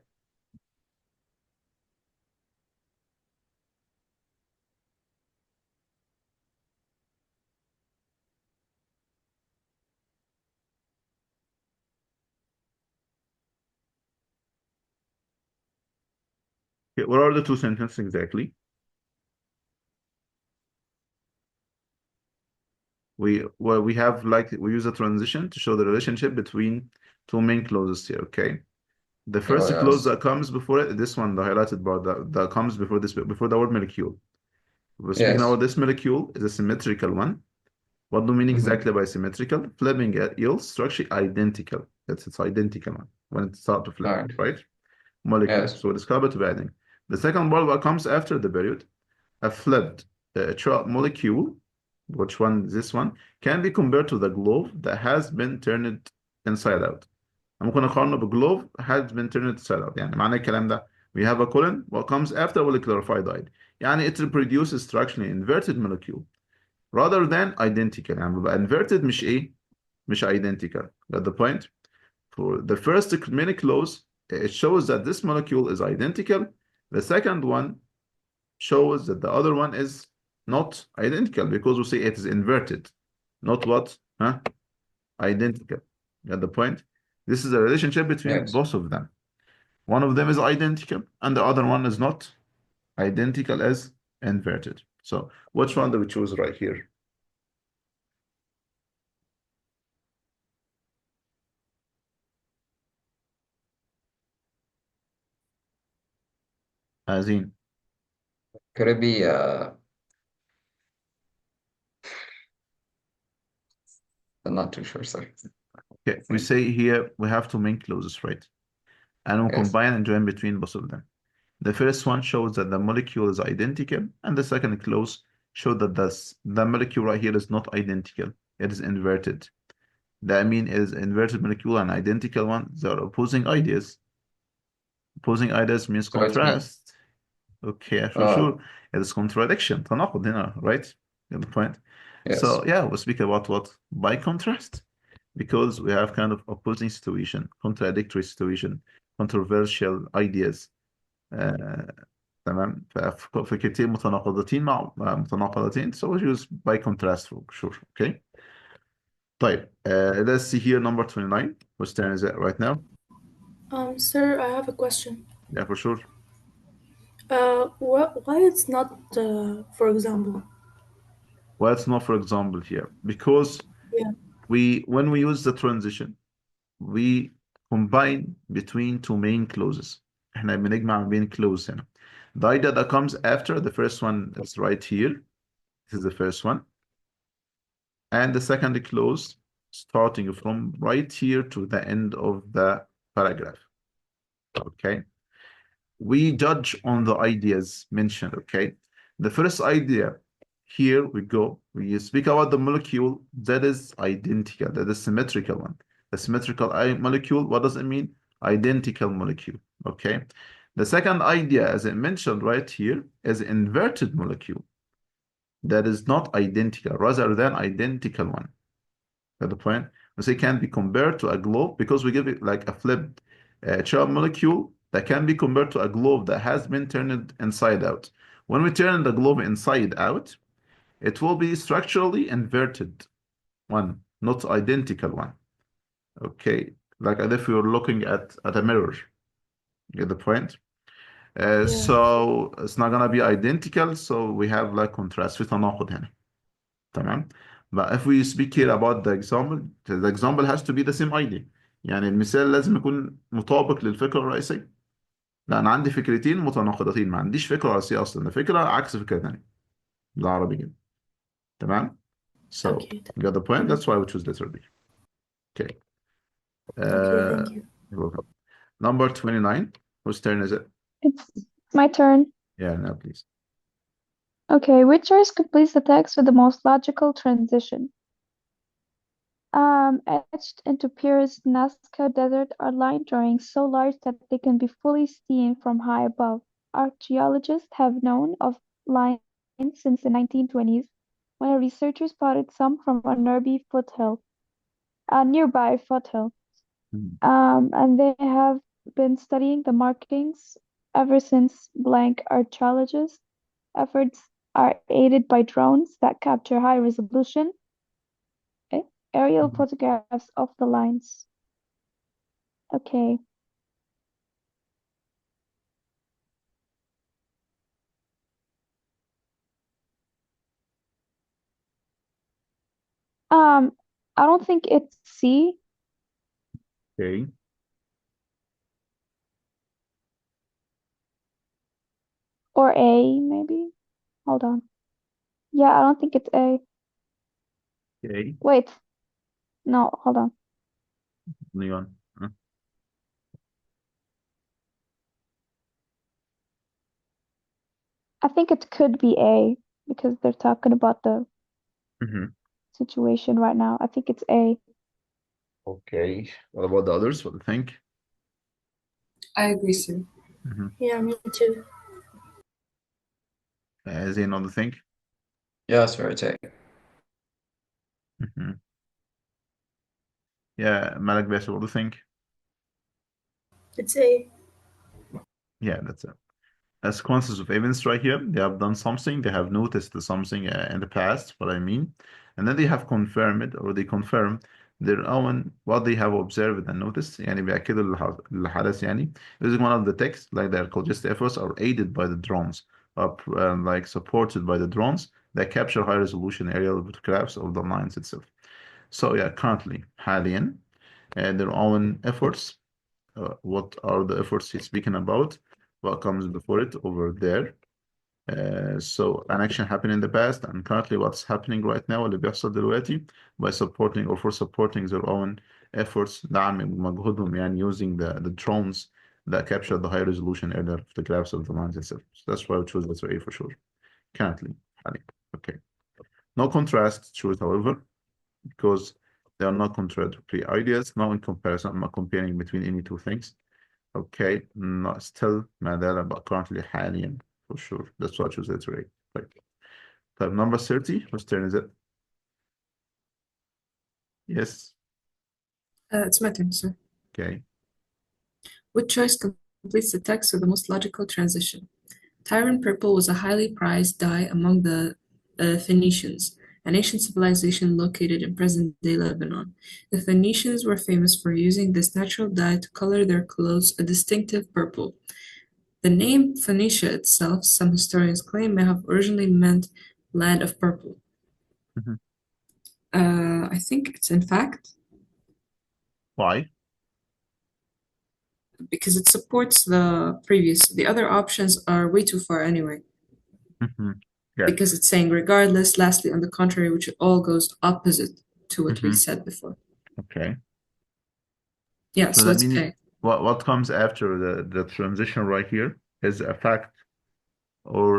Okay, what are the two sentences exactly? We have like we use a transition to show the relationship between two main clauses here. Okay. The first Oh, clause yes. that comes before it, this one, the highlighted bar that comes before this, before the word molecule. We're speaking Yes. about this molecule is a symmetrical one. What do you mean Mhm. exactly by symmetrical? Flipping it yields structure identical. That's its identical one when it starts to flip, All right. right? Molecule. Yes. So describe it by adding. The second part what comes after the period, a flipped molecule, which one? This one can be compared to the glove that has been turned inside out. ممكن اقارنه بجلوف has been turned inside out. يعني معنى الكلام ده we have a colon what comes after will clarify the idea. يعني it reproduces structurally inverted molecule rather than identical. يعني بيبقى inverted مش ايه مش identical. Got the point? For the first main clause it shows that this molecule is identical. The second one shows that the other one is not identical because we say it is inverted, not what? Identical. Got the point? This is a relationship between Yes. both of them. One of them is identical and the other one is not identical as inverted. So which one do we choose right here? Azin. Could it be I'm not too sure, sorry. Okay, we say here we have two main clauses, right? And we'll Yes. combine and join between both of them. The first one shows that the molecule is identical, and the second clause shows that the molecule right here is not identical. It is inverted. That means it is inverted molecule and identical one. They are opposing ideas. Opposing ideas means So it's contrast. Okay, for sure. It is contradiction. تناقض هنا, right? Get the point? yes. So yeah, we'll speak about what? By contrast. Because we have kind of opposing situation, contradictory situation, controversial ideas. تمام. فكرتين متناقضتين مع متناقضتين. So we use by contrast for sure. Okay. طيب. Let's see here number 29. Whose turn is it right now? Sir, I have a question. Yeah, for sure. Why it's not, for example? Well, it's not for example here because Yeah. when we use the transition, we combine between two main clauses. احنا بنجمع بين clause هنا. The idea that comes after the first one is right here. This is the first one. And the second clause starting from right here to the end of the paragraph. Okay. We judge on the ideas mentioned. Okay. The first idea, here we go. We speak about the molecule that is identical, that is symmetrical one. The symmetrical molecule, what does it mean? Identical molecule. Okay. The second idea, as I mentioned right here, is inverted molecule that is not identical, rather than identical one. Got the point? We say can be compared to a globe because we give it like a flipped charged molecule that can be compared to a globe that has been turned inside out. When we turn the globe inside out, it will be structurally inverted one, not identical one. Okay, like as if we were looking at a mirror. Get the point? Yeah. So it's not gonna be identical, so we have like contrast في تناقض هنا. تمام. But if we speak here about the example has to be the same idea. يعني المثال لازم يكون مطابق للفكرة الرئيسية. لا أنا عندي فكرتين متناقضتين، ما عنديش فكرة رئيسية أصلا، فكرة عكس فكرة ثانية. بالعربي كده. تمام. So Okay. you got the point. That's why we choose letter B. Okay. Okay, thank you. You're welcome. Number 29. Whose turn is it? It's my turn. Yeah, now please. Okay, which choice completes the text with the most logical transition? Etched into Peru's Nazca Desert are line drawings so large that they can be fully seen from high above. Archaeologists have known of lines since the 1920s, when a researcher spotted some from a nearby foothill. And they have been studying the markings ever since. Archaeologists' efforts are aided by drones that capture high resolution aerial photographs of the lines. Okay. I don't think it's C Okay. or A, maybe. Hold on. Yeah, I don't think it's A. Okay. Wait. No, hold on. Leon. I think it could be A because they're talking about the situation right now. I think it's A. Okay. What about the others? What do you think? I agree, sir. Yeah, me too. Is he another thing? Yes, right. Yeah, Malik Besa, what do you think? It's A. Yeah, that's it. A sequences of events right here. They have done something. They have noticed something in the past, what I mean. And then they have confirmed it, or they confirm their own what they have observed and noticed. يعني بيأكدوا اللي حدث يعني. Using one of the texts, like the archaeologist efforts are aided by the drones, like supported by the drones that capture high resolution aerial photographs of the lines itself. So yeah, currently, حاليا, their own efforts. What are the efforts he's speaking about? What comes before it over there? So an action happened in the past and currently what's happening right now اللي بيحصل دلوقتي by supporting or for supporting their own efforts دعم مجهودهم يعني using the drones that capture the high resolution area of the graphs of the lines itself. So that's why we choose letter A for sure. Currently. Okay. No contrast choose, however, because they are not contradictory ideas, not in comparison. I'm not comparing between any two things. Okay, not still Madala, but currently حاليا for sure. That's why I choose letter A. Right. Type number 30, whose turn is it? Yes. It's my turn, sir. Okay. Which choice completes the text with the most logical transition? Tyrant purple was a highly prized dye among the Phoenicians, an ancient civilization located in present-day Lebanon. The Phoenicians were famous for using this natural dye to color their clothes a distinctive purple. The name Phoenicia itself, some historians claim, may have originally meant land of purple. Mhm. I think it's in fact Why? because it supports the previous. The other options are way too far anyway. Mhm. Yeah. Because it's saying regardless, lastly, on the contrary, which all goes opposite to what we Mhm. said before. Okay. Yeah, So so that it's means A. what comes after the transition right here is a fact or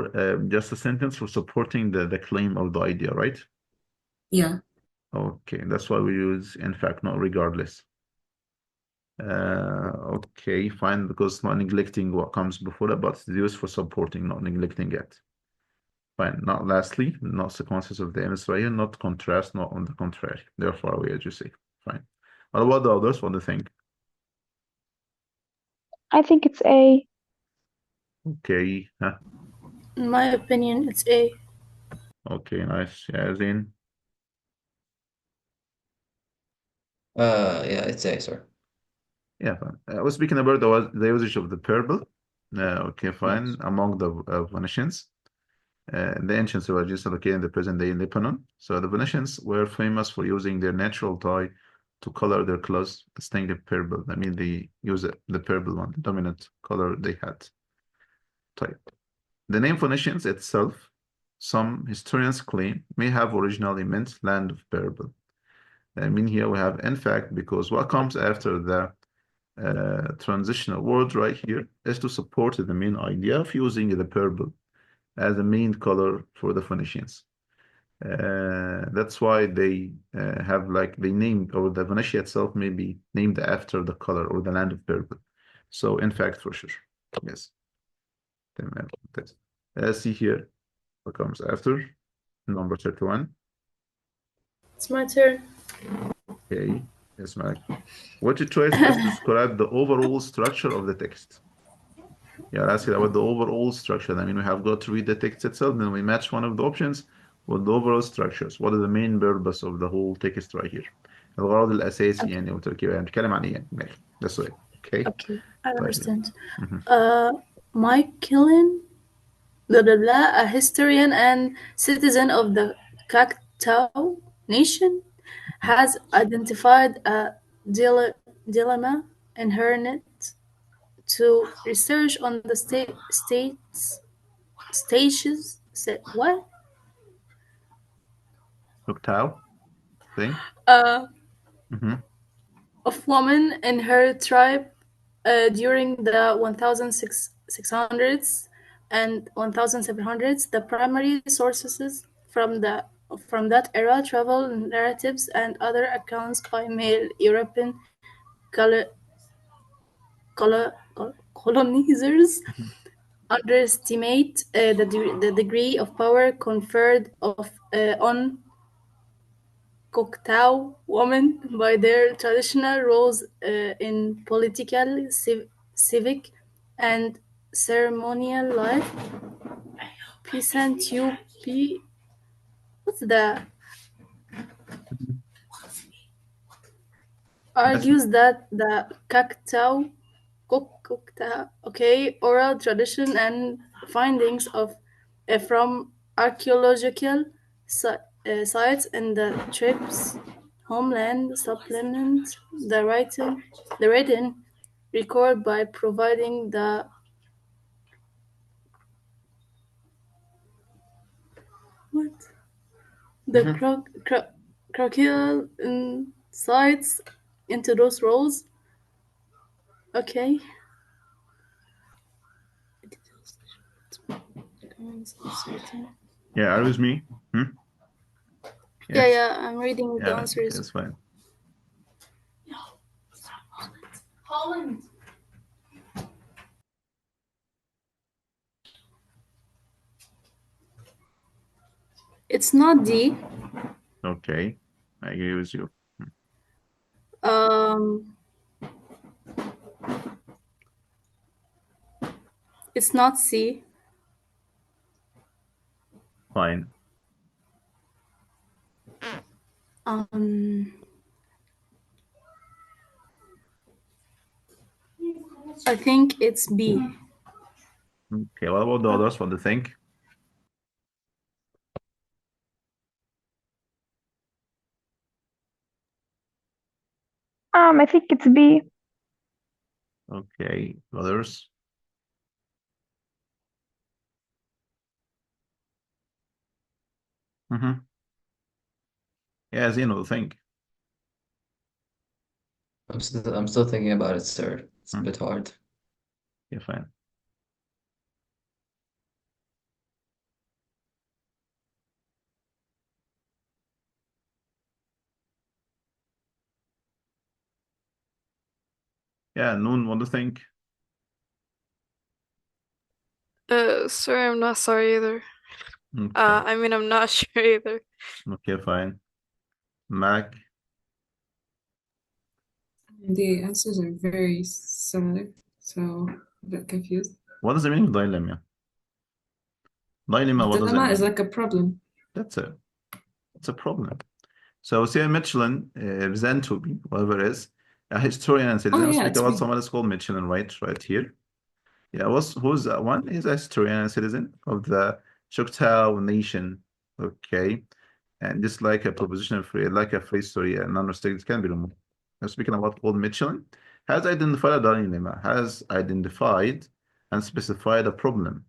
just a sentence for supporting the claim of the idea, right? Yeah. Okay, that's why we use in fact, not regardless. Okay, fine, because not neglecting what comes before it, but it's used for supporting, not neglecting it. Fine, not lastly, not sequences of the image right here, not contrast, not on the contrary. They're far away, as you say. Fine. What about the others? What do you think? I think it's A. Okay, In my opinion, it's A. okay, nice. Yeah, Zain. Yeah, it's A, sir. Yeah, fine. I was speaking about the usage of the purple. Okay, fine. Yes. Among the Venetians. The ancient civilizations located in the present day in Lebanon. So the Venetians were famous for using their natural dye to color their clothes distinctive purple. I mean, they use the purple one, the dominant color they had. Type. The name Phoenicians itself, some historians claim, may have originally meant land of purple. I mean, here we have in fact, because what comes after the transitional word right here is to support the main idea of using the purple as the main color for the Phoenicians. That's why they have like they named, or the Venetia itself may be named after the color or the land of purple. So in fact, for sure, yes. See here what comes after number 31. It's my turn. Okay, yes, Mike. What choice best describe the overall structure of the text? Yeah, ask it about the overall structure. I mean, we have got to read the text itself, then we match one of the options with the overall structures. What is the main purpose of the whole text right here? الغرض الأساسي يعني وتركيبه يعني بتكلم عن إيه يعني ماشي ده السؤال. Okay. Okay, I طيب. understand. Mhm. Mike Killen, blah blah blah, a historian and citizen of the Choctaw Nation, has identified a dilemma inherent to research on the stages. What? Choctaw thing. Mhm. Of women in her tribe during the 1600s and 1700s. The primary sources from that era travel narratives and other accounts by male European colo- colonizers underestimate the degree of power conferred on Choctaw women by their traditional roles in political, civic, and ceremonial life. Peasant UP. What's that? That's Argues that the oral tradition and findings of from archaeological sites in the tribe's homeland supplement the written record by providing the What? The Mhm. crocodile insights into those roles. Okay. Yeah, are you with me? Yeah, Yes. yeah, I'm reading the Yeah, okay, answers. that's fine. Holland. It's not D. Okay, I agree with you. Um, it's not C. Fine. I think it's B. Okay, what about the others? What do you think? I think it's B. Okay, others? Mm-hmm. Yeah, Zeno, think. I'm still thinking about it, sir. It's a Hmm. bit hard. Yeah, fine. Yeah, Noon, what do you think? Sorry, I'm not sorry either. Okay, I mean, I'm not sure either. okay, fine. Mac, The answers are very similar, so I'm a bit confused. what does it mean dilemma? Dilemma, what does it Dilemma is mean? like a problem. That's it. It's a problem. So, Sarah Michelin, Xantobi, whatever it is, a historian and Oh citizen. yeah, Speak it's about B. someone that's called Michelin, right here. Yeah, who's that one? He's a historian and citizen of the Choctaw Nation. Okay. And just like a proposition free, like a free story, and non-restricted can be removed. Now, speaking about Paul Michelin, has identified a dilemma, has identified and specified a problem.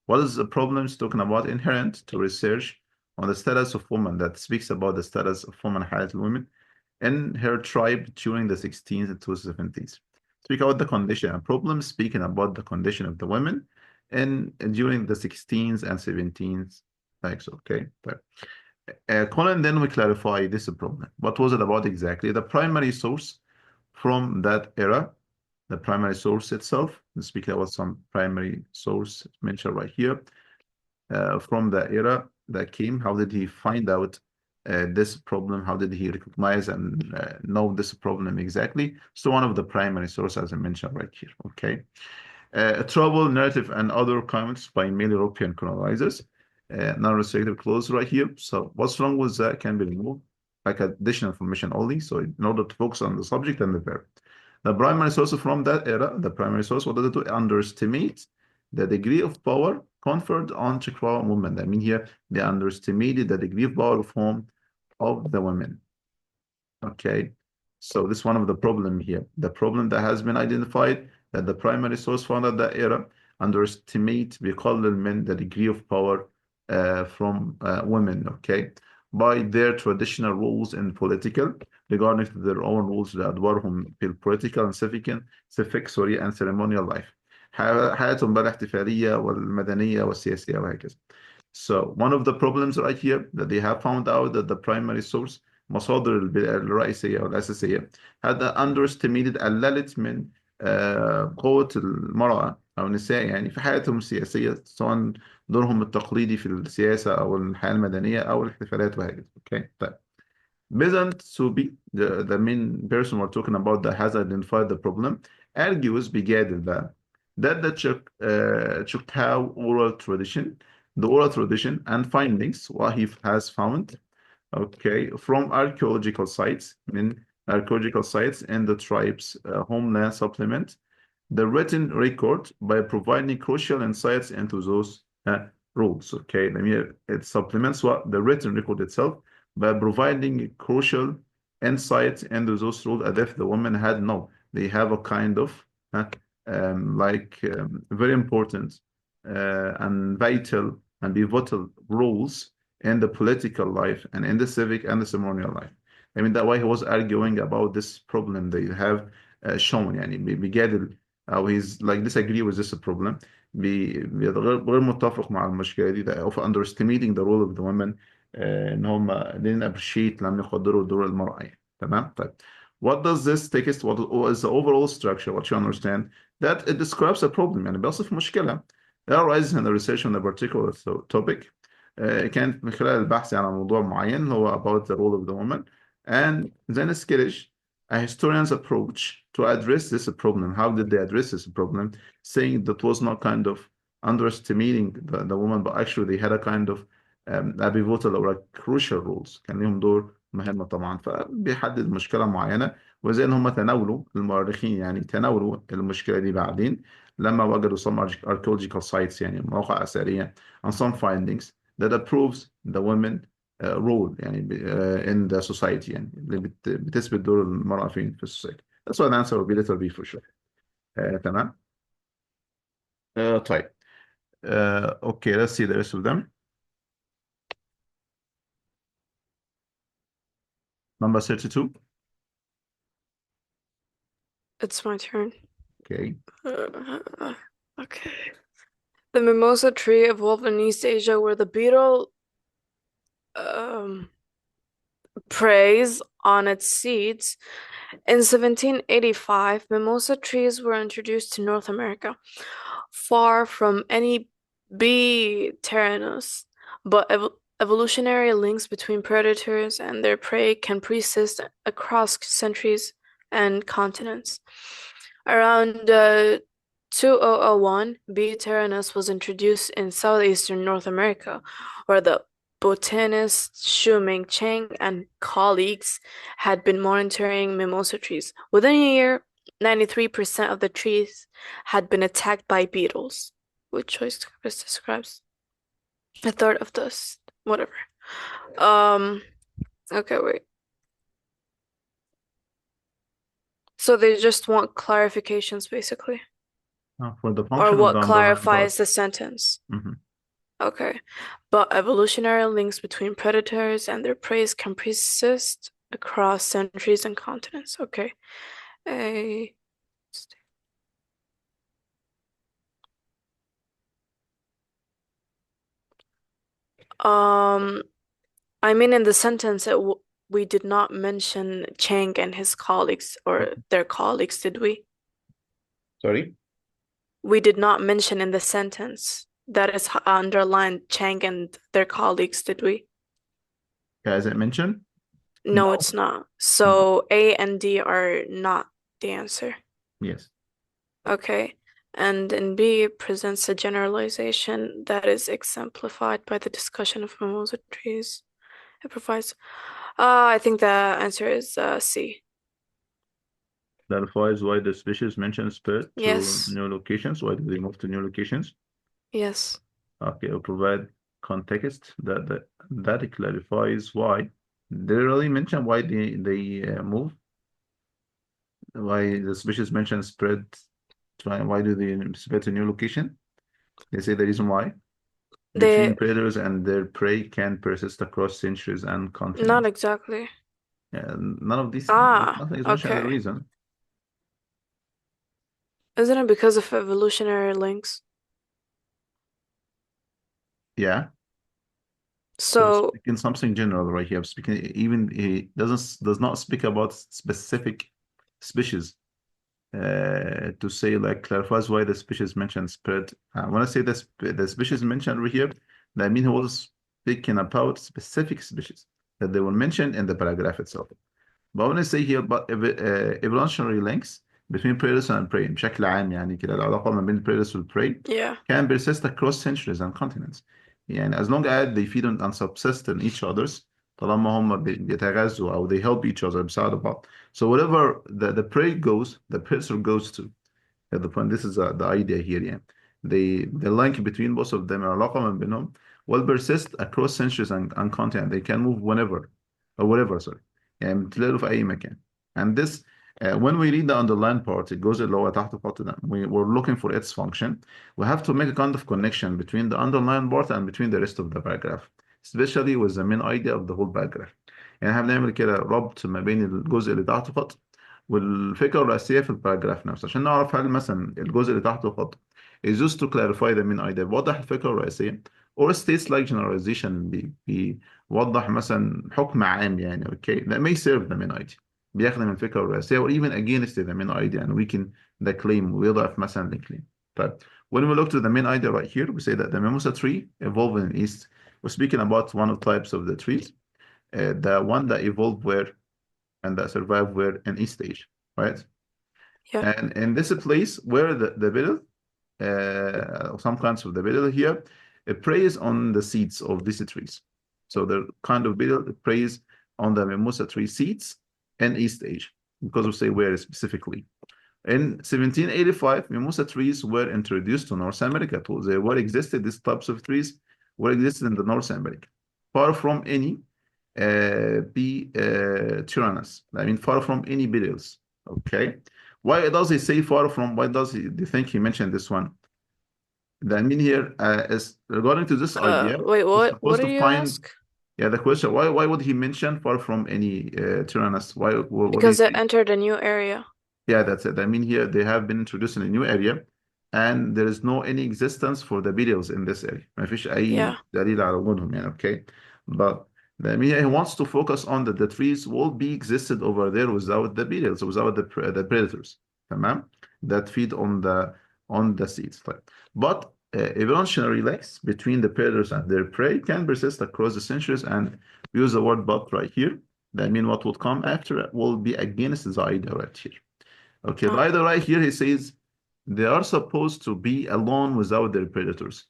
What is the problem? It's talking about inherent to research on the status of women that speaks about the status of women, حالة women in her tribe during the 16th to 17th. Speak about the condition and problem, speaking about the condition of the women in during the 16th and 17th. Thanks. Okay. Colin, then we clarify this problem. What was it about exactly? The primary source from that era, the primary source itself. Let's speak about some primary source mentioned right here from the era that came. How did he find out this problem? How did he recognize and know this problem exactly? So one of the primary sources, as I mentioned right here. Okay. Travel narrative and other comments by male European colonizers. Non-restrictive clause right here. So what's wrong with that can be removed, like additional information only. So in order to focus on the subject and the verb. The primary source from that era, the primary source, what did it do? Underestimate the degree of power conferred on Choctaw women. I mean here, they underestimated the degree of power of home of the women. Okay, so this is one of the problem here. The problem that has been identified that the primary source found at that era underestimate بيقلل من the degree of power from women, okay, by their traditional roles in political regarding to their own rules لأدوارهم في political and civic sorry and ceremonial life. حياتهم بقى الاحتفالية والمدنية والسياسية وهكذا. So one of the problems right here that they have found out that the primary source مصادر الرئيسية أو الأساسية هذا underestimated قللت من قوة المرأة أو النساء يعني في حياتهم السياسية سواء دورهم التقليدي في السياسة أو الحياة المدنية أو الاحتفالات وهكذا. Okay. طيب. Bezant Subi, the main person we're talking about that has identified the problem, argues بيجادل بقى that the Choctaw oral tradition, the oral tradition and findings, what he has found, okay, from archaeological sites, in the tribe's homeland supplement, the written record by providing crucial insights into those rules. Okay, let me, it supplements what the written record itself by providing crucial insights into those rules as if the women had no, they have a kind of very important and vital and pivotal roles in the political life and in the civic and the ceremonial life. I mean, that why he was arguing about this problem they have shown. يعني بيجادل أو he's like disagree with this problem. غير متفق مع المشكلة دي of underestimating the role of the women. إن هم didn't appreciate لم يقدروا دور المرأة يعني. تمام. طيب. What does this text, what is the overall structure, what you understand, that it describes a problem يعني بيصف مشكلة that arises in the research on a particular topic. كانت من خلال البحث عن موضوع معين اللي هو about the role of the woman, and then Skittish, a historian's approach to address this problem. How did they address this problem? Saying that was not kind of underestimating the woman, but actually they had a kind of a pivotal or a crucial roles. كان لهم دور مهمة طبعا. فبيحدد مشكلة معينة وزي ان هم تناولوا المؤرخين يعني تناولوا المشكلة دي بعدين لما وجدوا some archaeological sites يعني مواقع أثرية and some findings that approves the women role يعني in the society يعني اللي بتثبت دور المرأة فين في السوسايتي. That's what the answer will be letter B for sure. تمام. طيب. Okay, let's see the rest of them. Number 32. It's my turn. Okay. Okay. The mimosa tree evolved in East Asia where the beetle preys on its seeds. In 1785, mimosa trees were introduced to North America, far from any bee tyrannus, but evolutionary links between predators and their prey can persist across centuries and continents. Around 2001, B. tyrannus was introduced in southeastern North America, where the botanist Shuming Chang and colleagues had been monitoring mimosa trees. Within a year, 93% of the trees had been attacked by beetles. Which choice describes a third of this? Whatever. Okay, wait. So they just want clarifications, basically. For the function Or of what the clarifies the sentence. Okay. But evolutionary links between predators and their prey can persist across centuries and continents. Okay. I mean, in the sentence, we did not mention Chang and his colleagues or their colleagues, did we? Sorry? We did not mention in the sentence that is underlined Chang and their colleagues, did we? Yeah, is it mentioned? No, it's not. So A and D are not the answer. Yes. Okay. And in B, it presents a generalization that is exemplified by the discussion of mimosa trees. It provides. I think the answer is C. Clarifies why the species mentioned spread Yes. to new locations. Why did they move to new locations? Yes. Okay, I'll provide context that clarifies why. They really mention why they move. Why the species mentioned spread. Why do they spread to new location? They say the reason why. Between predators and their prey can persist across centuries and continents. Not exactly. Yeah, none of these. Nothing is mentioned as a reason. Isn't it because of evolutionary links? Yeah. So speaking something general right here. Speaking even he does not speak about specific species. To say like clarifies why the species mentioned spread. When I say the species mentioned over here, I mean he was speaking about specific species that they were mentioned in the paragraph itself. But when I say here but evolutionary links between predators and prey بشكل عام يعني كده العلاقة ما بين predators and prey can persist across centuries and continents. يعني as long as they feed and subsist on each other's طالما هم بيتغذوا أو they help each other بيساعدوا بعض. So wherever the prey goes, the predator goes to. At the point, this is the idea here. Yeah, the link between both of them العلاقة ما بينهم will persist across centuries and continents. They can move whenever or wherever. Sorry. يعني بتلاقوا في أي مكان. And this when we read the underlined part, it goes اللي هو تحت خط ده. We're looking for its function. We have to make a kind of connection between the underlined part and between the rest of the paragraph. especially with the main idea of the whole paragraph. يعني احنا بنعمل كده ربط ما بين الجزء اللي تحته خط والفكرة الرئيسية في الباراجراف نفسه عشان نعرف هل مثلا الجزء اللي تحته خط is used to clarify the main idea بيوضح الفكرة الرئيسية or states like generalization بيوضح مثلا حكم عام يعني اوكي that may serve the main idea بيخدم الفكرة الرئيسية or even against the main idea and weaken the claim ويضعف مثلا الكليم. طيب when we look to the main idea right here we say that the mimosa tree evolved in east. We're speaking about one of the types of the trees. The one that evolved where and that survived were in East Asia, right? Yeah. And in this place where the beetle, some kinds of the beetle here, it preys on the seeds of these trees. So the kind of beetle preys on the mimosa tree seeds in East Asia, because we say where specifically. In 1785, mimosa trees were introduced to North America. They were existed, these types of trees were existed in the North America, far from any tyrannus. I mean, far from any beetles. Okay. Why does he say far from? Why does he? Do you think he mentioned this one? I mean here is regarding to this idea. Wait, we're what supposed did to you find. ask? Yeah, the question. Why would he mention far from any tyrannus? Why? What do you Because it think? entered a new area. Yeah, that's it. I mean here they have been introduced in a new area, and there is no any existence for the beetles in this area. ما فيش أي Yeah. دليل على وجودهم يعني. Okay, but I mean he wants to focus on that the trees will be existed over there without the beetles, without the predators. تمام? That feed on the seeds. But evolutionary links between the predators and their prey can persist across the centuries, and we use the word but right here. That mean what would come after it will be against the idea right here. Okay, the idea right here he says they are supposed to be alone without their predators.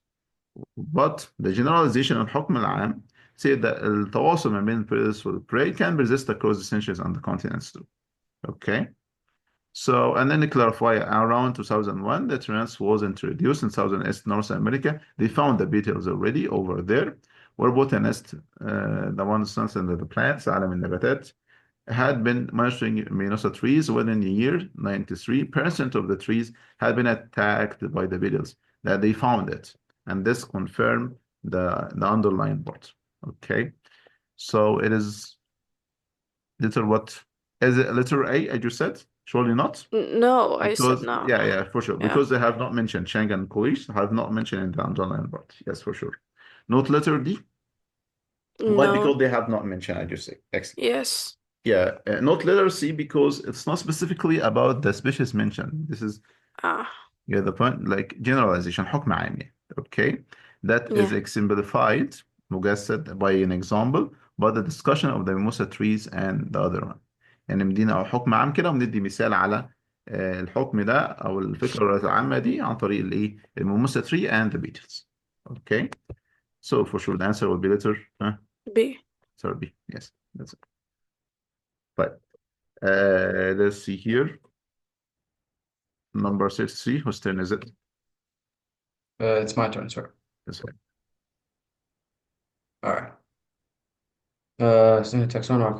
But the generalization الحكم العام said that التواصل ما بين predators and prey can persist across the centuries and the continents too. Okay. So, and then to clarify, around 2001, the trans was introduced in Southern North America. They found the beetles already over there. وربط nest, the one instance in the plants, عالم النباتات, had been monitoring mimosa trees within a year. 93% of the trees had been attacked by the beetles. That they found it, and this confirmed the underlying part. Okay, so it is letter what? Is it letter A, as you said? Surely not. No, I said Because no. yeah, for sure. Yeah. Because they have not mentioned Chang and Koish, have not mentioned in the underlying part. Yes, for sure. Not letter D. Why? No. Because they have not mentioned, I just say. Excellent. Yes. Yeah, not letter C because it's not specifically about the species mentioned. This is yeah the point, like generalization حكم عام يعني. Okay, that is Yeah. exemplified مجسد by an example by the discussion of the mimosa trees and the other one. يعني مدينا أو حكم عام كده وندي مثال على الحكم ده أو الفكرة العامة دي عن طريق الإيه المimosa tree and the beetles. Okay, so for sure the answer will be letter B. Sorry, B. Yes, that's it. But let's see here. Number 63, whose turn is it? It's my turn, sir. This way. All right. Taxonomic,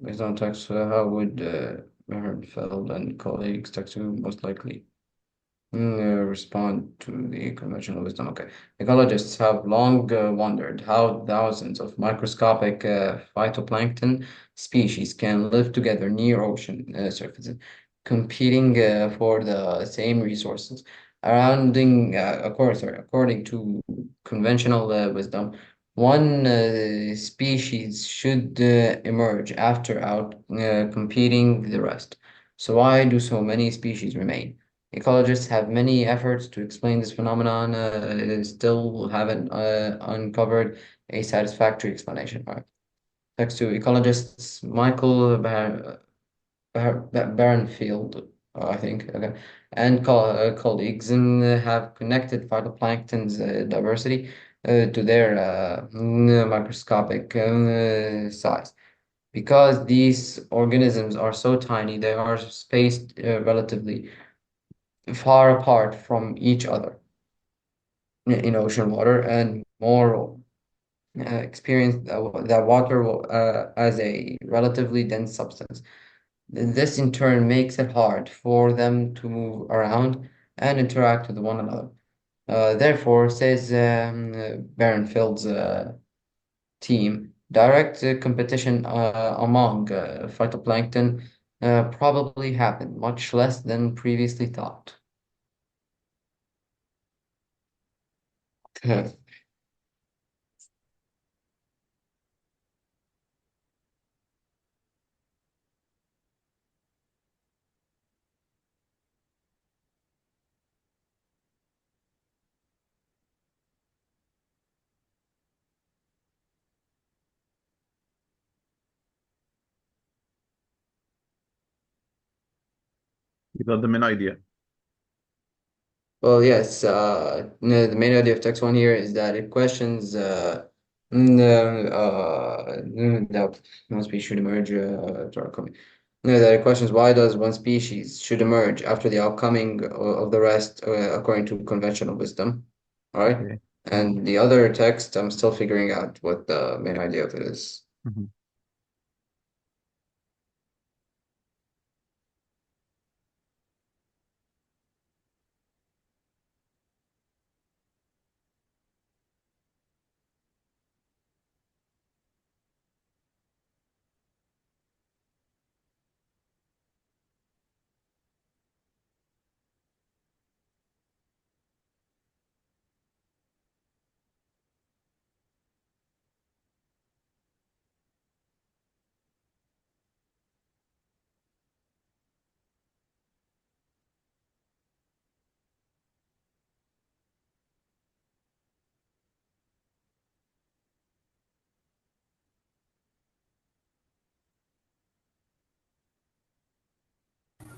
based on text, how would Mehrnfeld and colleagues taxonomy most likely respond to the conventional wisdom? Okay. Ecologists have long wondered how thousands of microscopic phytoplankton species can live together near ocean surfaces, competing for the same resources. According to conventional wisdom, one species should emerge after out competing the rest. So why do so many species remain? Ecologists have many efforts to explain this phenomenon, still haven't uncovered a satisfactory explanation. Right. Thanks to ecologists Michael Barenfield, I think, okay, and colleagues, and have connected phytoplankton's diversity to their microscopic size. Because these organisms are so tiny, they are spaced relatively far apart from each other in ocean water, and more experience that water as a relatively dense substance. This in turn makes it hard for them to move around and interact with one another. Therefore, says Barenfeld's team, direct competition among phytoplankton probably happened, much less than previously thought. You got the main idea. Well, yes, no, the main idea of text one here is that it questions that one species should emerge to our coming. No, that it questions why does one species should emerge after the outcoming of the rest according to conventional wisdom. All right. Okay. And the other text, I'm still figuring out what the main idea of it is. Mhm.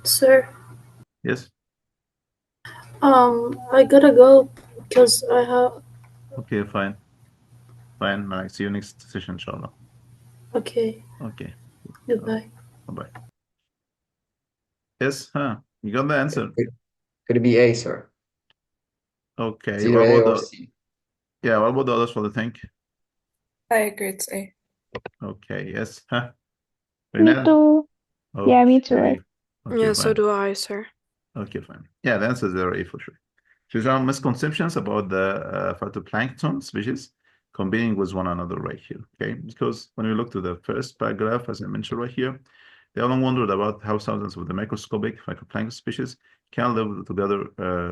Sir, Yes. I gotta go because I have. Okay, fine. Fine. I see you next session, inshallah. Okay, Okay. goodbye. Bye-bye. Yes, you got the answer. Could it be A, sir? Okay. It's either What A about or the C. what about the others for the tank? I agree, it's A. Okay, yes. Me Renan? too. Yeah, me too. Okay. Okay, Yeah, so fine. do I, sir. Okay, fine. Yeah, the answer is there A for sure. So there are misconceptions about the phytoplankton species competing with one another right here, okay? Because when we look to the first paragraph, as I mentioned right here, they often wondered about how thousands of the microscopic phytoplankton species can live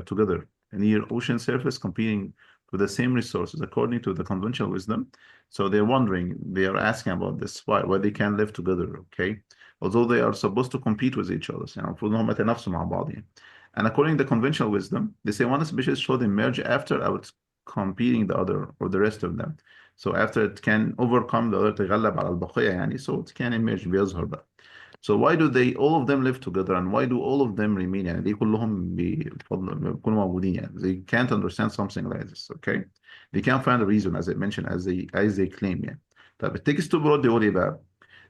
together near ocean surface, competing for the same resources according to the conventional wisdom. So they're wondering, they are asking about this, why they can live together, okay? Although they are supposed to compete with each other. يعني المفروض ان هم يتنافسوا مع بعض يعني. And according to the conventional wisdom, they say one species should emerge after out competing the other or the rest of them. So after it can overcome the other تغلب على البقية يعني, so it can emerge بيظهر بقى. So why do they all of them live together and why do all of them remain يعني ليه كلهم بيكونوا موجودين يعني. They can't understand something like this, okay? They can't find a reason as I mentioned as they claim يعني. طب التكست تو برود يقول ايه بقى؟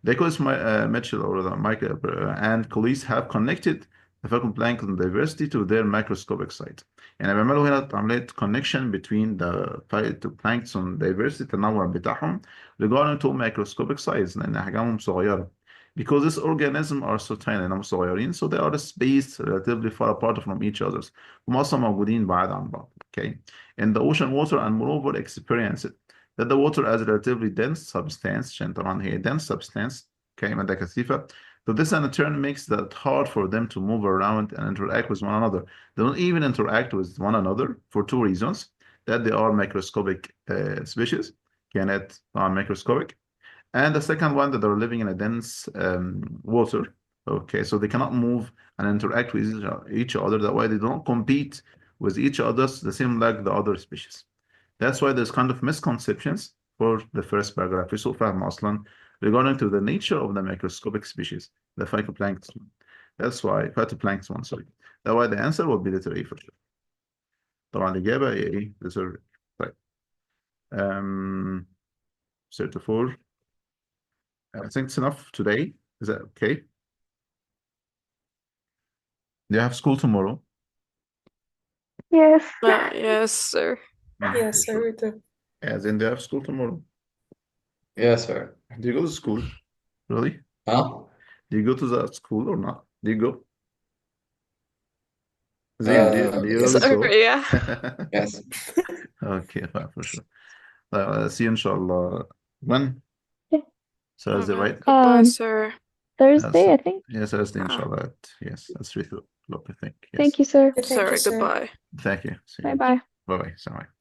Nicholas Mitchell or Michael and colleagues have connected the phytoplankton diversity to their microscopic site. يعني بيعملوا هنا عملية connection between the phytoplankton diversity التنوع بتاعهم regarding to microscopic size لأن أحجامهم صغيرة. Because these organisms are so tiny لأنهم صغيرين, so they are spaced relatively far apart from each other. هم أصلا موجودين بعاد عن بعض. Okay. In the ocean water and moreover experience it. That the water as a relatively dense substance عشان طبعا هي dense substance مادة كثيفة. So this in turn makes it hard for them to move around and interact with one another. They don't even interact with one another for two reasons. That they are microscopic species كانت microscopic. And the second one that they're living in a dense water. Okay, so they cannot move and interact with each other. That way they don't compete with each other the same like the other species. That's why there's kind of misconceptions for the first paragraph في سوء فهم أصلا regarding to the nature of the microscopic species, the phytoplankton. That's why phytoplankton, sorry. That's why the answer will be letter A for sure. طبعا الإجابة هي إيه؟ letter A. طيب. 34. I think it's enough today. Is that okay? Do you have school tomorrow? Yes. Yes, sir. Yes, sir, we do. Yeah, then they have school tomorrow. Yes, sir. Do you go to school? Really? Huh? Do you go to that school or not? Do you go? Zion, do you really saw? Sorry, yeah. Yes. Okay, fine, for sure. See you inshallah. When? Yeah. So is it right? Goodbye, sir. Thursday, I think. Yes, Thursday, Ah. inshallah. Yes, that's 3 o'clock, I think. Yes. Thank you, sir. Thank Sorry, you, sir. goodbye. Thank you. See you. Bye-bye. Bye-bye. Assalamu alaikum.